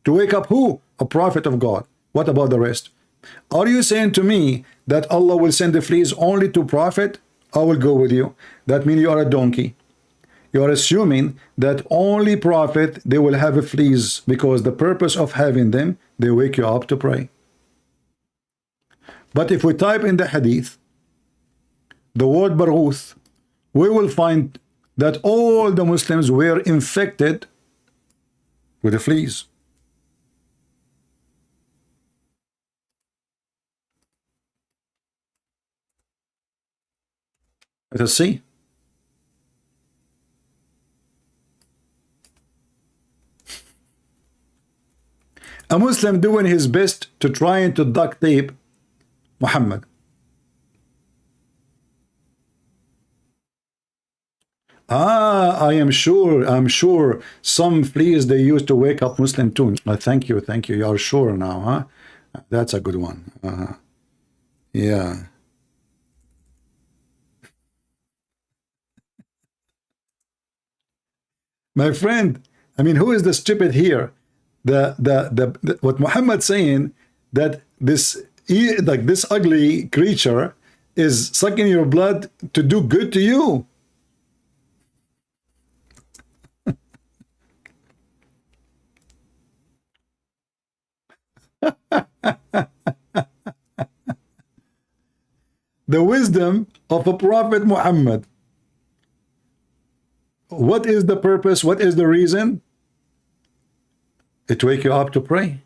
To wake up who? A prophet of God. What about the rest? Are you saying to me that Allah will send the fleas only to prophet? I will go with you. That means you are a donkey. You are assuming that only prophet, they will have fleas, because the purpose of having them, they wake you up to pray. But if we type in the hadith the word baruth, we will find that all the Muslims were infected with the fleas. Let us see. A Muslim doing his best to trying to duct tape Muhammad. I am sure some fleas they used to wake up Muslim too. Thank you. You are sure now, huh? That's a good one. Yeah. My friend, I mean, who is the stupid here? What Muhammad saying that this ugly creature is sucking your blood to do good to you. The wisdom of a prophet Muhammad. what is the purpose? What is the reason? It wake you up to pray.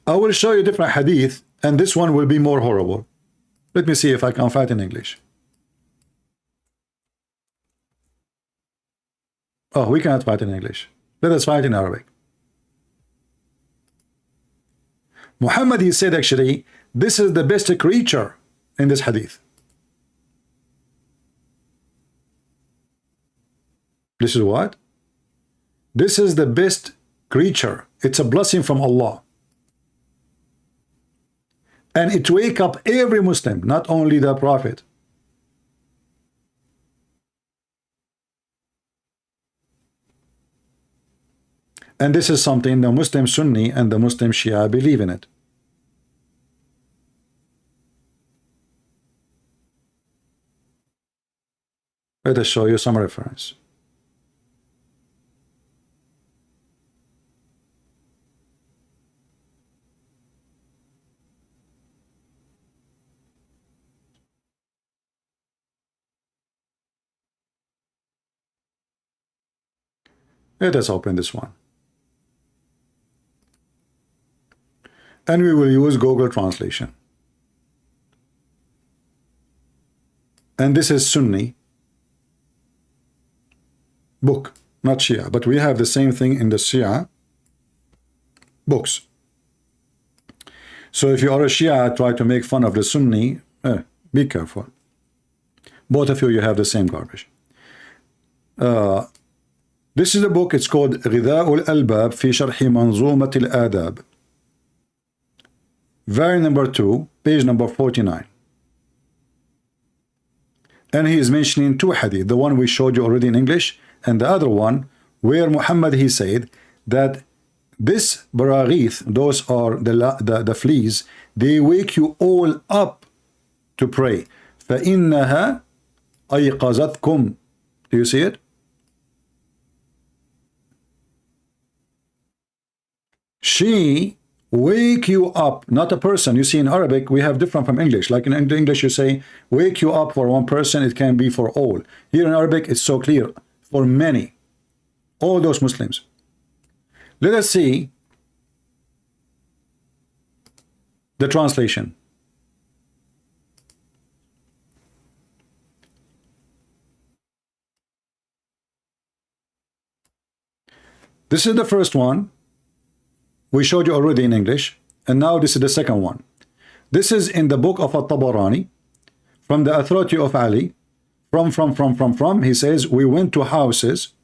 I will show you different hadith, and this one will be more horrible. Let me see if I can find it in English. Oh, we cannot find it in English. Let us find it in Arabic. Muhammad, he said actually, this is the best creature in this hadith. This is what? This is the best creature. It's a blessing from Allah. And it wake up every Muslim, not only the Prophet. And this is something the Muslim Sunni and the Muslim Shia believe in it. Let us show you some reference. Let us open this one. And we will use Google Translation. And this is Sunni book, not Shia, but we have the same thing in the Shia books. So if you are a Shia, try to make fun of the Sunni, be careful. Both of you have the same garbage. This is a book, it's called غذاء الألباب في شرح منظومة الآداب. Volume number 2, page number 49. And he is mentioning two hadith, the one we showed you already in English, and the other one where Muhammad, he said that this baraghith, those are the fleas, they wake you all up to pray. فَإِنَّهَا أَيْقَظَتْكُمْ. Do you see it? She wake you up, not a person. You see, in Arabic we have different from English. Like in English you say wake you up for one person, it can be for all. Here in Arabic it's so clear, for many, all those Muslims. Let us see the translation. This is the first one. We showed you already in English, and now this is the second one. This is in the book of At-Tabarani, from the authority of Ali, from, he says, we went to houses,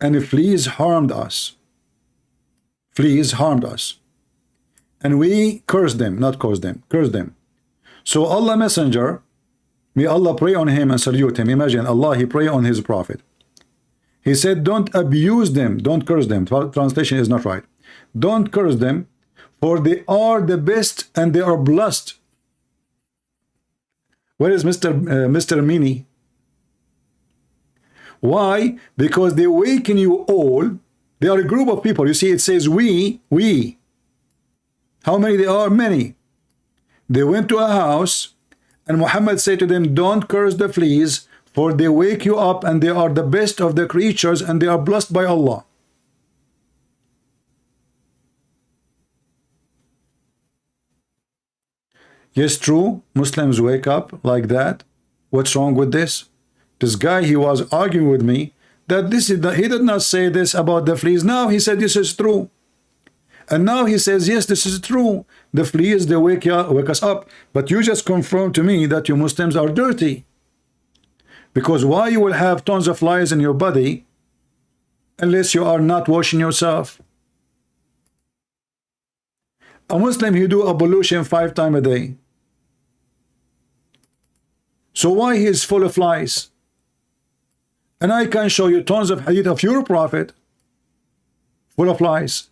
and fleas harmed us. Fleas harmed us. And we cursed them, not caused them, cursed them. So Allah Messenger, may Allah pray on him and salute him. Imagine Allah, he pray on his prophet. He said, don't abuse them, don't curse them. Translation is not right. Don't curse them, for they are the best and they are blessed. Where is Mr. Mini? Why? Because they awaken you all. They are a group of people. You see, it says we. How many they are? Many. They went to a house, and Muhammad said to them, don't curse the fleas, for they wake you up and they are the best of the creatures and they are blessed by Allah. Yes, true, Muslims wake up like that. What's wrong with this? This guy, he was arguing with me that he did not say this about the fleas. Now he said this is true. And now he says, yes, this is true. The fleas, they wake us up. But you just confirmed to me that you Muslims are dirty. Because why you will have tons of flies in your body unless you are not washing yourself? A Muslim, he do ablution 5 times a day. So why he is full of flies? And I can show you tons of hadith of your prophet full of lies.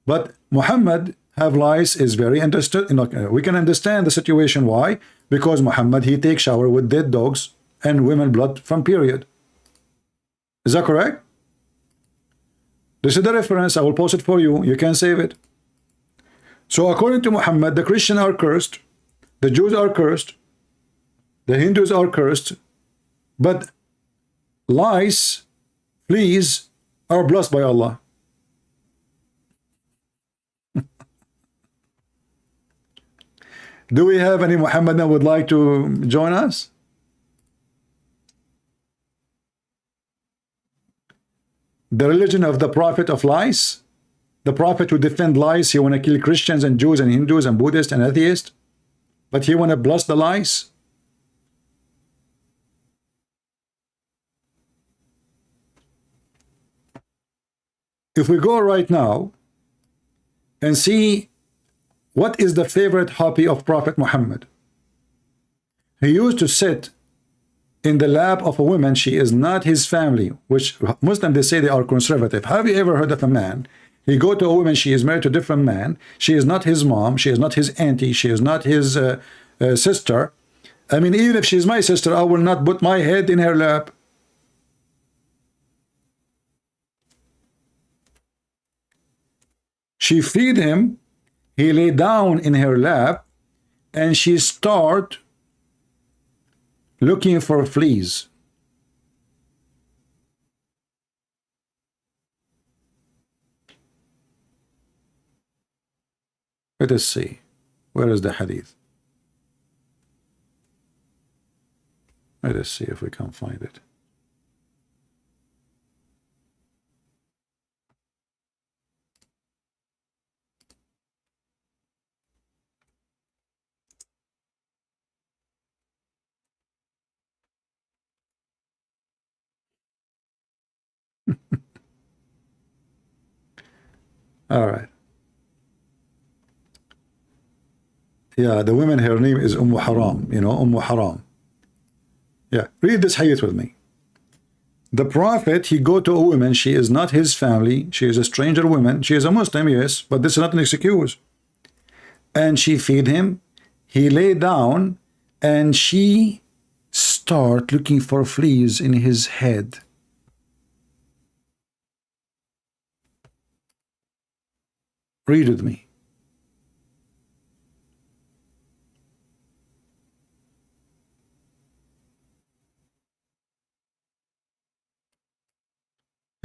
But Muhammad have lies is very understood. We can understand the situation. Why? Because Muhammad, he takes shower with dead dogs and women blood from period. Is that correct? This is the reference. I will post it for you. You can save it. So according to Muhammad, the Christians are cursed The Jews are cursed. The Hindus are cursed. But lice, fleas, are blessed by Allah. Do we have any Muhammad that would like to join us? The religion of the prophet of lice. The prophet would defend lice. He want to kill Christians and Jews and Hindus and Buddhists and atheists. But he want to bless the lice. If we go right now and see what is the favorite hobby of Prophet Muhammad. He used to sit in the lap of a woman. She is not his family, which Muslims, they say they are conservative. Have you ever heard of a man? He go to a woman, she is married to a different man. She is not his mom. She is not his auntie. She is not his sister. I mean, even if she's my sister, I will not put my head in her lap. She feed him. He lay down in her lap, and she start looking for fleas. Let us see. Where is the hadith? Let us see if we can find it. All right. Yeah, the woman, her name is Haram, you know, Haram. Yeah, read this hadith with me. The Prophet, he go to a woman, she is not his family, she is a stranger woman, she is a Muslim, yes, but this is not an excuse. And she feed him, he lay down, and she start looking for fleas in his head. Read with me.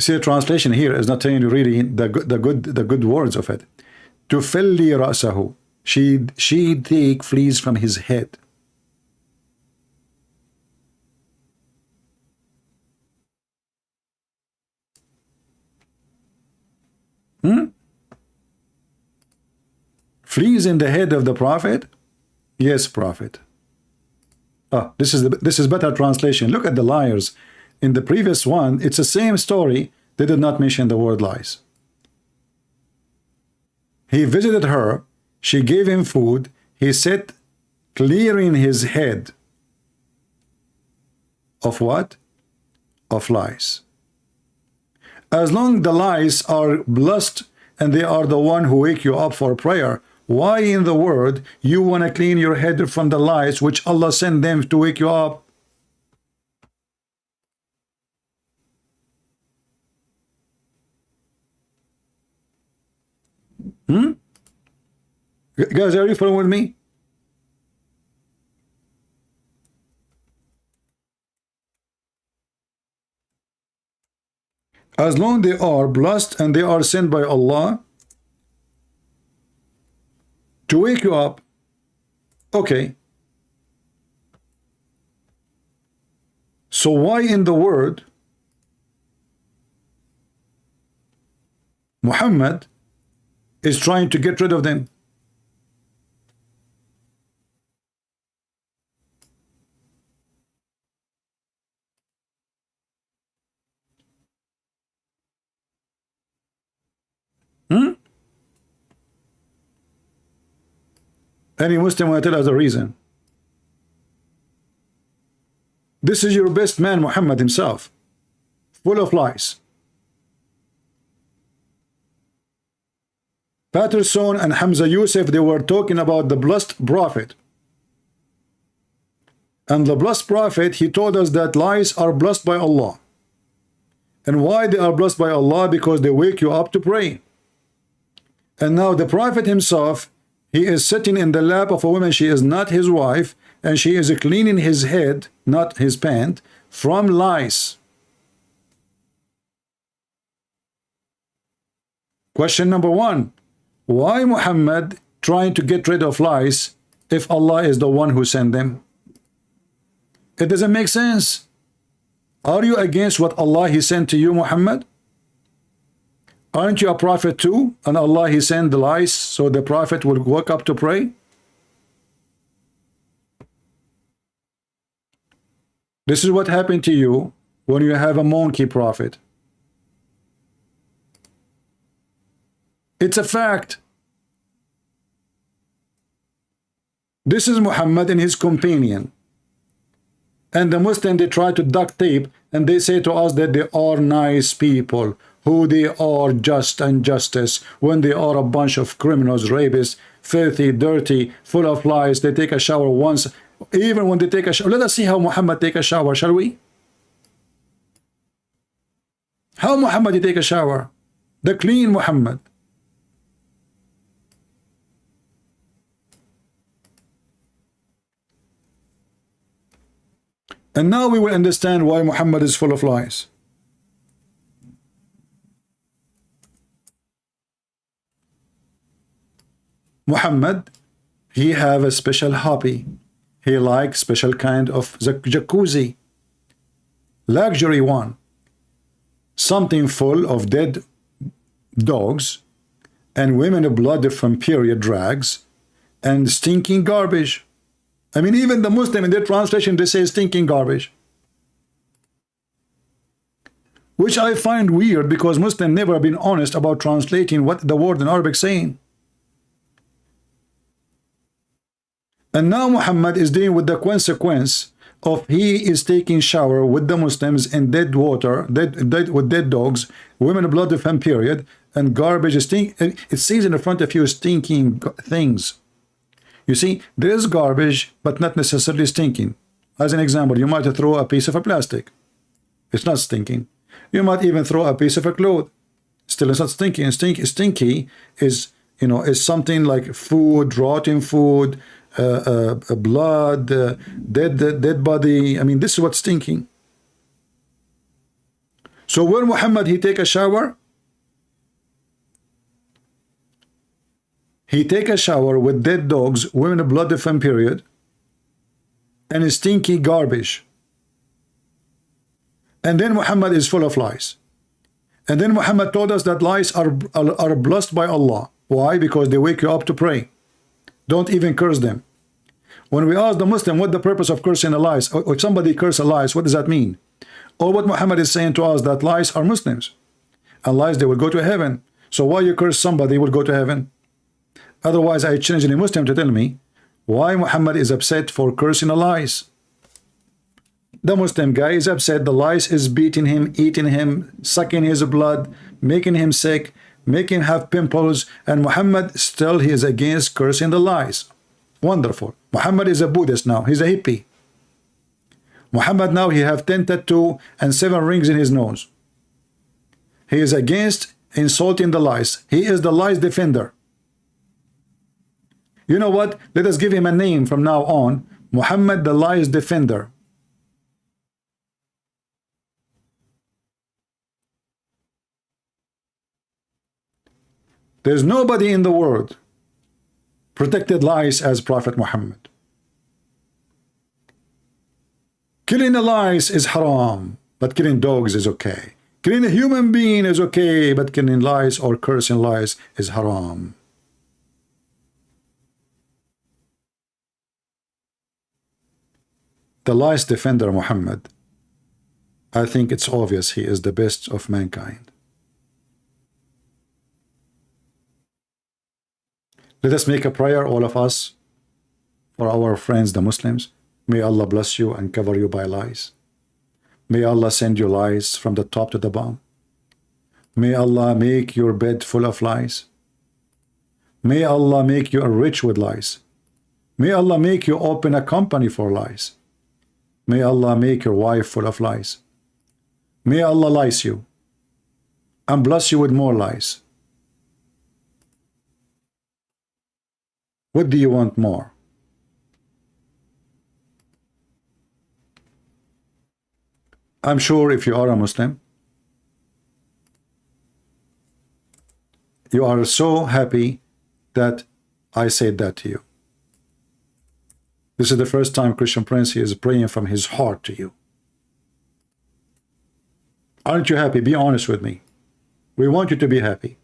See, a translation here is not telling you really the good words of it. Tufilli ra'sahu. She take fleas from his head. Fleas in the head of the Prophet? Yes, Prophet. Oh, this is better translation. Look at the liars. In the previous one, it's the same story. They did not mention the word lice. He visited her. She gave him food. He sat clearing his head of what? Of lice. As long the lice are blessed and they are the one who wake you up for prayer, why in the world you want to clean your head from the lice which Allah sent them to wake you up? Guys, are you following with me? As long they are blessed and they are sent by Allah to wake you up, okay. So why in the word Muhammad is trying to get rid of them? Any Muslim will tell us the reason. This is your best man, Muhammad himself, full of lies. Patterson and Hamza Yusuf, they were talking about the blessed prophet. And the blessed prophet, he told us that lies are blessed by Allah. And why they are blessed by Allah? Because they wake you up to pray. And now the prophet himself, He is sitting in the lap of a woman. She is not his wife, and she is cleaning his head, not his pant, from lice. Question number one, why Muhammad trying to get rid of lice if Allah is the one who sent them? It doesn't make sense. Are you against what Allah He sent to you, Muhammad? Aren't you a prophet too? And Allah He sent the lice so the prophet will wake up to pray? This is what happened to you when you have a monkey prophet. It's a fact. This is Muhammad and his companion. And the Muslims, they try to duct tape and they say to us that they are nice people, who they are just and justice, when they are a bunch of criminals, rapists, filthy, dirty, full of lies. They take a shower once, even when they take a shower. Let us see how Muhammad take a shower, shall we? How Muhammad take a shower? The clean Muhammad. And now we will understand why Muhammad is full of lies. Muhammad, he have a special hobby. He likes special kind of jacuzzi. Luxury one. Something full of dead dogs and women blood from period drags and stinking garbage. I mean, even the Muslim in their translation, they say stinking garbage. Which I find weird because Muslims never have been honest about translating what the word in Arabic saying. And now Muhammad is dealing with the consequence of he is taking shower with the Muslims in dead water, with dead dogs, women blood from period, and garbage stink. It says in the front of you stinking things. You see, there is garbage, but not necessarily stinking. As an example, you might throw a piece of a plastic. It's not stinking. You might even throw a piece of a cloth. Still, it's not stinking. Stinky is, you know, is something like food, rotten food, blood, dead body. I mean, this is what's stinking. So when Muhammad he take a shower, he take a shower with dead dogs, women blood from period, and stinky garbage. And then Muhammad is full of lies. And then Muhammad told us that lies are blessed by Allah. Why? Because they wake you up to pray. Don't even curse them. When we ask the Muslim what the purpose of cursing a lies, or somebody curse a lies, what does that mean? Or what Muhammad is saying to us that lies are Muslims. And lies, they will go to heaven. So why you curse somebody will go to heaven? Otherwise, I challenge any Muslim to tell me why Muhammad is upset for cursing a lies. The Muslim guy is upset. The lice is beating him, eating him, sucking his blood, making him sick, making him have pimples. And Muhammad still he is against cursing the lies. Wonderful. Muhammad is a Buddhist now. He's a hippie. Muhammad now he have 10 tattoos and 7 rings in his nose. He is against insulting the lies. He is the lies defender. You know what? Let us give him a name from now on. Muhammad the lies defender. There's nobody in the world protected lies as Prophet Muhammad. Killing a lice is haram, but killing dogs is okay. Killing a human being is okay, but killing lies or cursing lies is haram. The lies defender Muhammad, I think it's obvious he is the best of mankind. Let us make a prayer, all of us, for our friends, the Muslims. May Allah bless you and cover you by lies. May Allah send you lies from the top to the bottom. May Allah make your bed full of lies. May Allah make you rich with lies. May Allah make you open a company for lies. May Allah make your wife full of lies. May Allah lice you and bless you with more lies. What do you want more? I'm sure if you are a Muslim, you are so happy that I said that to you. This is the first time Christian Prince is praying from his heart to you. Aren't you happy? Be honest with me. We want you to be happy.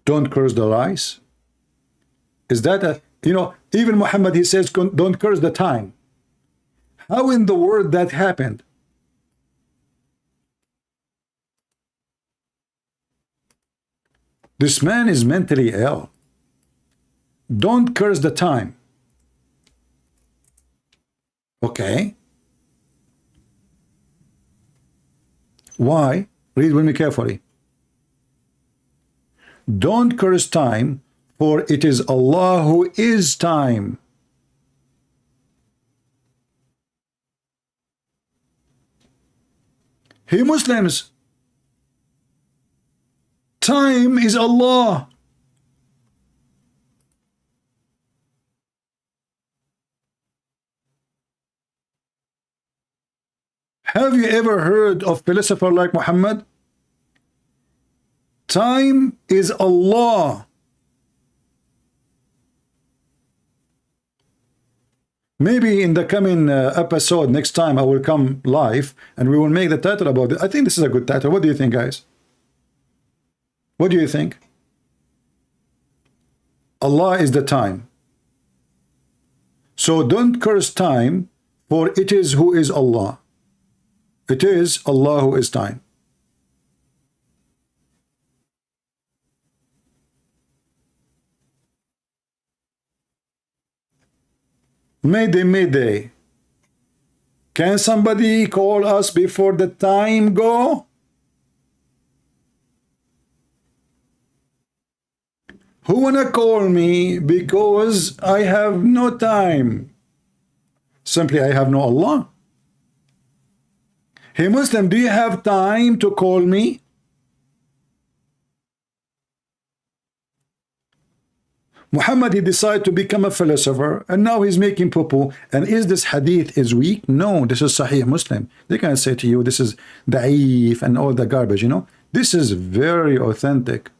Don't curse the lice. Is that a, you know, even Muhammad, he says, don't curse the time. How in the world that happened? This man is mentally ill. Don't curse the time. Okay. Why? Read with me carefully. Don't curse time, for it is Allah who is time. Hey Muslims, time is Allah. Have you ever heard of philosopher like Muhammad? Time is Allah. Maybe in the coming episode, next time I will come live and we will make the title about it. I think this is a good title. What do you think, guys? What do you think? Allah is the time. So don't curse time, for it is who is Allah. It is Allah who is time. Mayday, mayday. Can somebody call us before the time go? Who wanna call me because I have no time? Simply, I have no Allah. Hey Muslim, do you have time to call me? Muhammad, he decided to become a philosopher, and now he's making poo-poo. And is this hadith is weak? No, this is Sahih Muslim. They can say to you, this is da'if and all the garbage, you know. This is very authentic.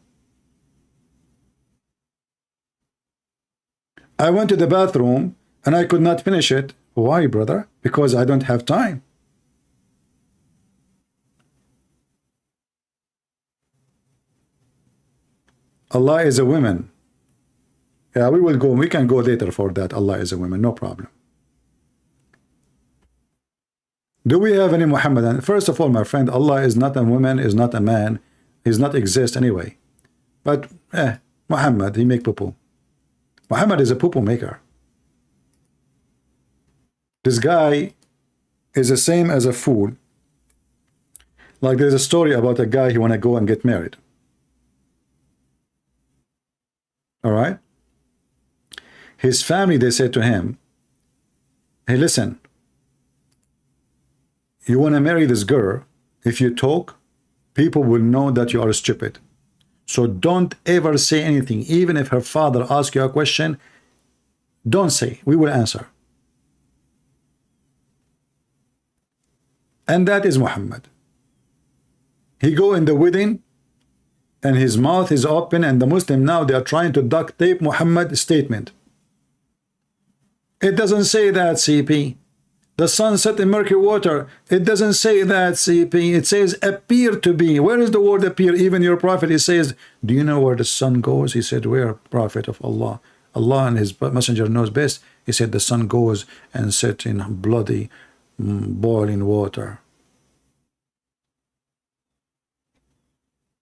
I went to the bathroom, and I could not finish it. Why, brother? Because I don't have time. Allah is a woman. Yeah, we can go later for that. Allah is a woman, no problem. Do we have any Muhammadan? First of all, my friend, Allah is not a woman, is not a man, He's not exist anyway. But Muhammad, he make poo-poo. Muhammad is a poo-poo maker. This guy is the same as a fool. Like there's a story about a guy, he want to go and get married. All right? His family, they said to him, hey, listen, you want to marry this girl, if you talk, people will know that you are stupid. So don't ever say anything. Even if her father asks you a question, don't say, we will answer. And that is Muhammad. He go in the wedding, and his mouth is open, and the Muslim now, they are trying to duct tape Muhammad's statement. It doesn't say that, CP. The sun set in murky water. It doesn't say that, CP. It says appear to be. Where is the word appear? Even your prophet, he says, do you know where the sun goes? He said, where, prophet of Allah? Allah and his messenger knows best. He said, the sun goes and sets in bloody, boiling water.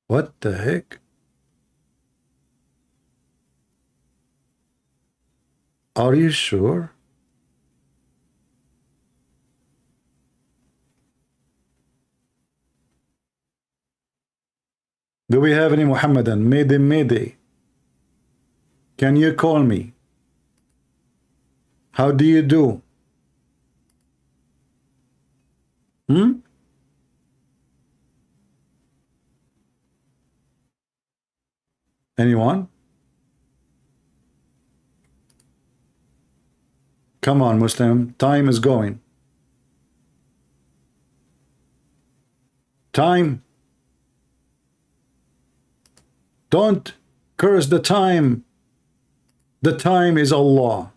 What the heck? Are you sure? Do we have any Muhammadan? Mayday, mayday. Can you call me? How do you do? Anyone? Come on, Muslim. Time is going. Time. Don't curse the time. The time is Allah.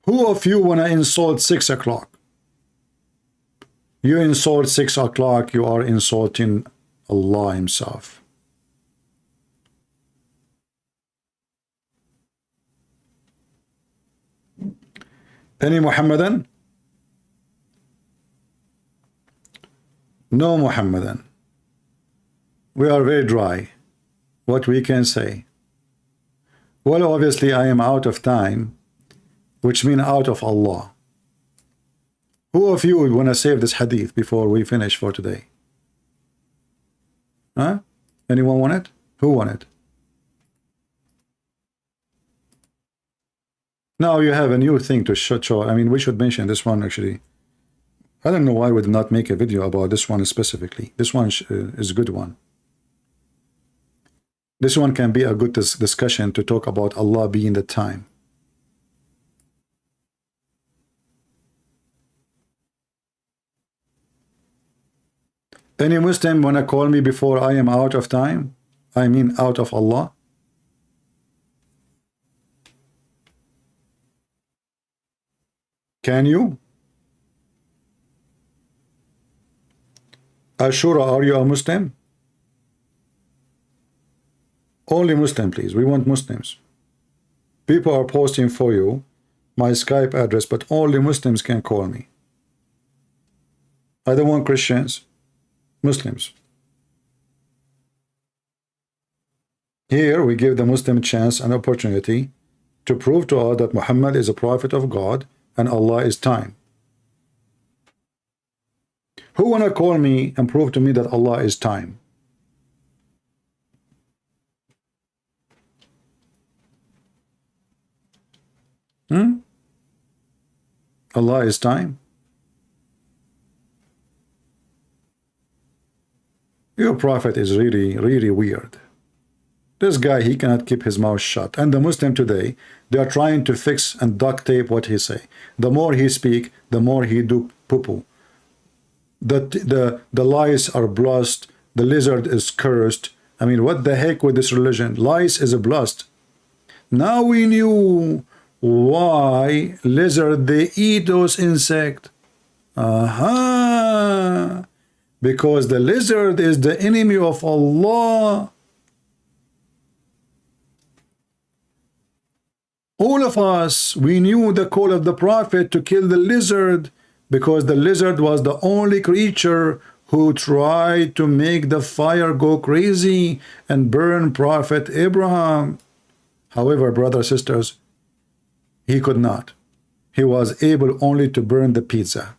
Who of you want to insult 6 o'clock? You insult 6 o'clock, you are insulting Allah himself. Any Muhammadan? No Muhammadan. We are very dry. What we can say? Well, obviously I am out of time, which means out of Allah. Who of you would want to save this hadith before we finish for today? Huh? Anyone want it? Who want it? Now you have a new thing to show. I mean, we should mention this one actually. I don't know why we did not make a video about this one specifically. This one is a good one. This one can be a good discussion to talk about Allah being the time. Any Muslim want to call me before I am out of time? I mean out of Allah? Can you? Ashura, are you a Muslim? Only Muslim, please. We want Muslims. People are posting for you my Skype address, but only Muslims can call me. I don't want Christians. Muslims. Here we give the Muslim chance and opportunity to prove to us that Muhammad is a prophet of God and Allah is time. Who want to call me and prove to me that Allah is time? Allah is time? Your prophet is really, really weird. This guy, he cannot keep his mouth shut. And the Muslim today, they are trying to fix and duct tape what he say. The more he speak, the more he do poo-poo. The lice are blessed. The lizard is cursed. I mean, what the heck with this religion? Lice is blessed. Now we knew why lizard, they eat those insects. Aha! Because the lizard is the enemy of Allah. All of us, we knew the call of the prophet to kill the lizard because the lizard was the only creature who tried to make the fire go crazy and burn Prophet Abraham. However, brothers and sisters, he could not. He was able only to burn the pizza.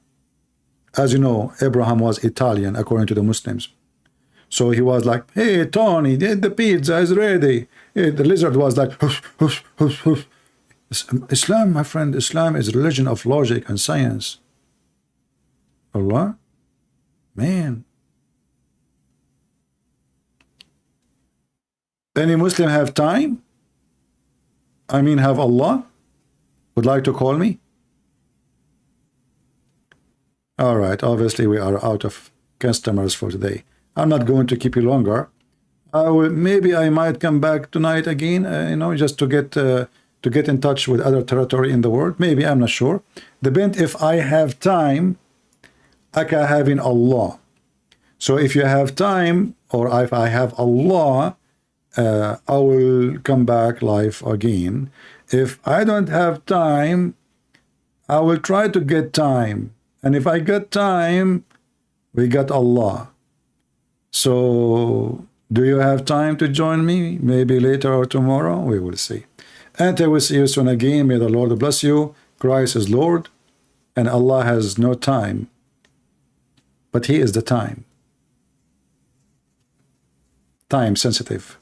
As you know, Abraham was Italian, according to the Muslims. So he was like, hey, Tony, the pizza is ready. The lizard was like, hush, hush, hush, hush. Islam, my friend, Islam is a religion of logic and science. Allah? Man. Any Muslim have time? I mean, have Allah? Would like to call me? All right, obviously we are out of customers for today. I'm not going to keep you longer. Maybe I might come back tonight again, you know, just to get in touch with other territory in the world. Maybe, I'm not sure. Depends if I have time, I can have in Allah. So if you have time, or if I have Allah, I will come back live again. If I don't have time, I will try to get time. And if I get time, we got Allah. So, do you have time to join me? Maybe later or tomorrow? We will see. And I will see you soon again. May the Lord bless you. Christ is Lord, and Allah has no time, but He is the time. Time sensitive.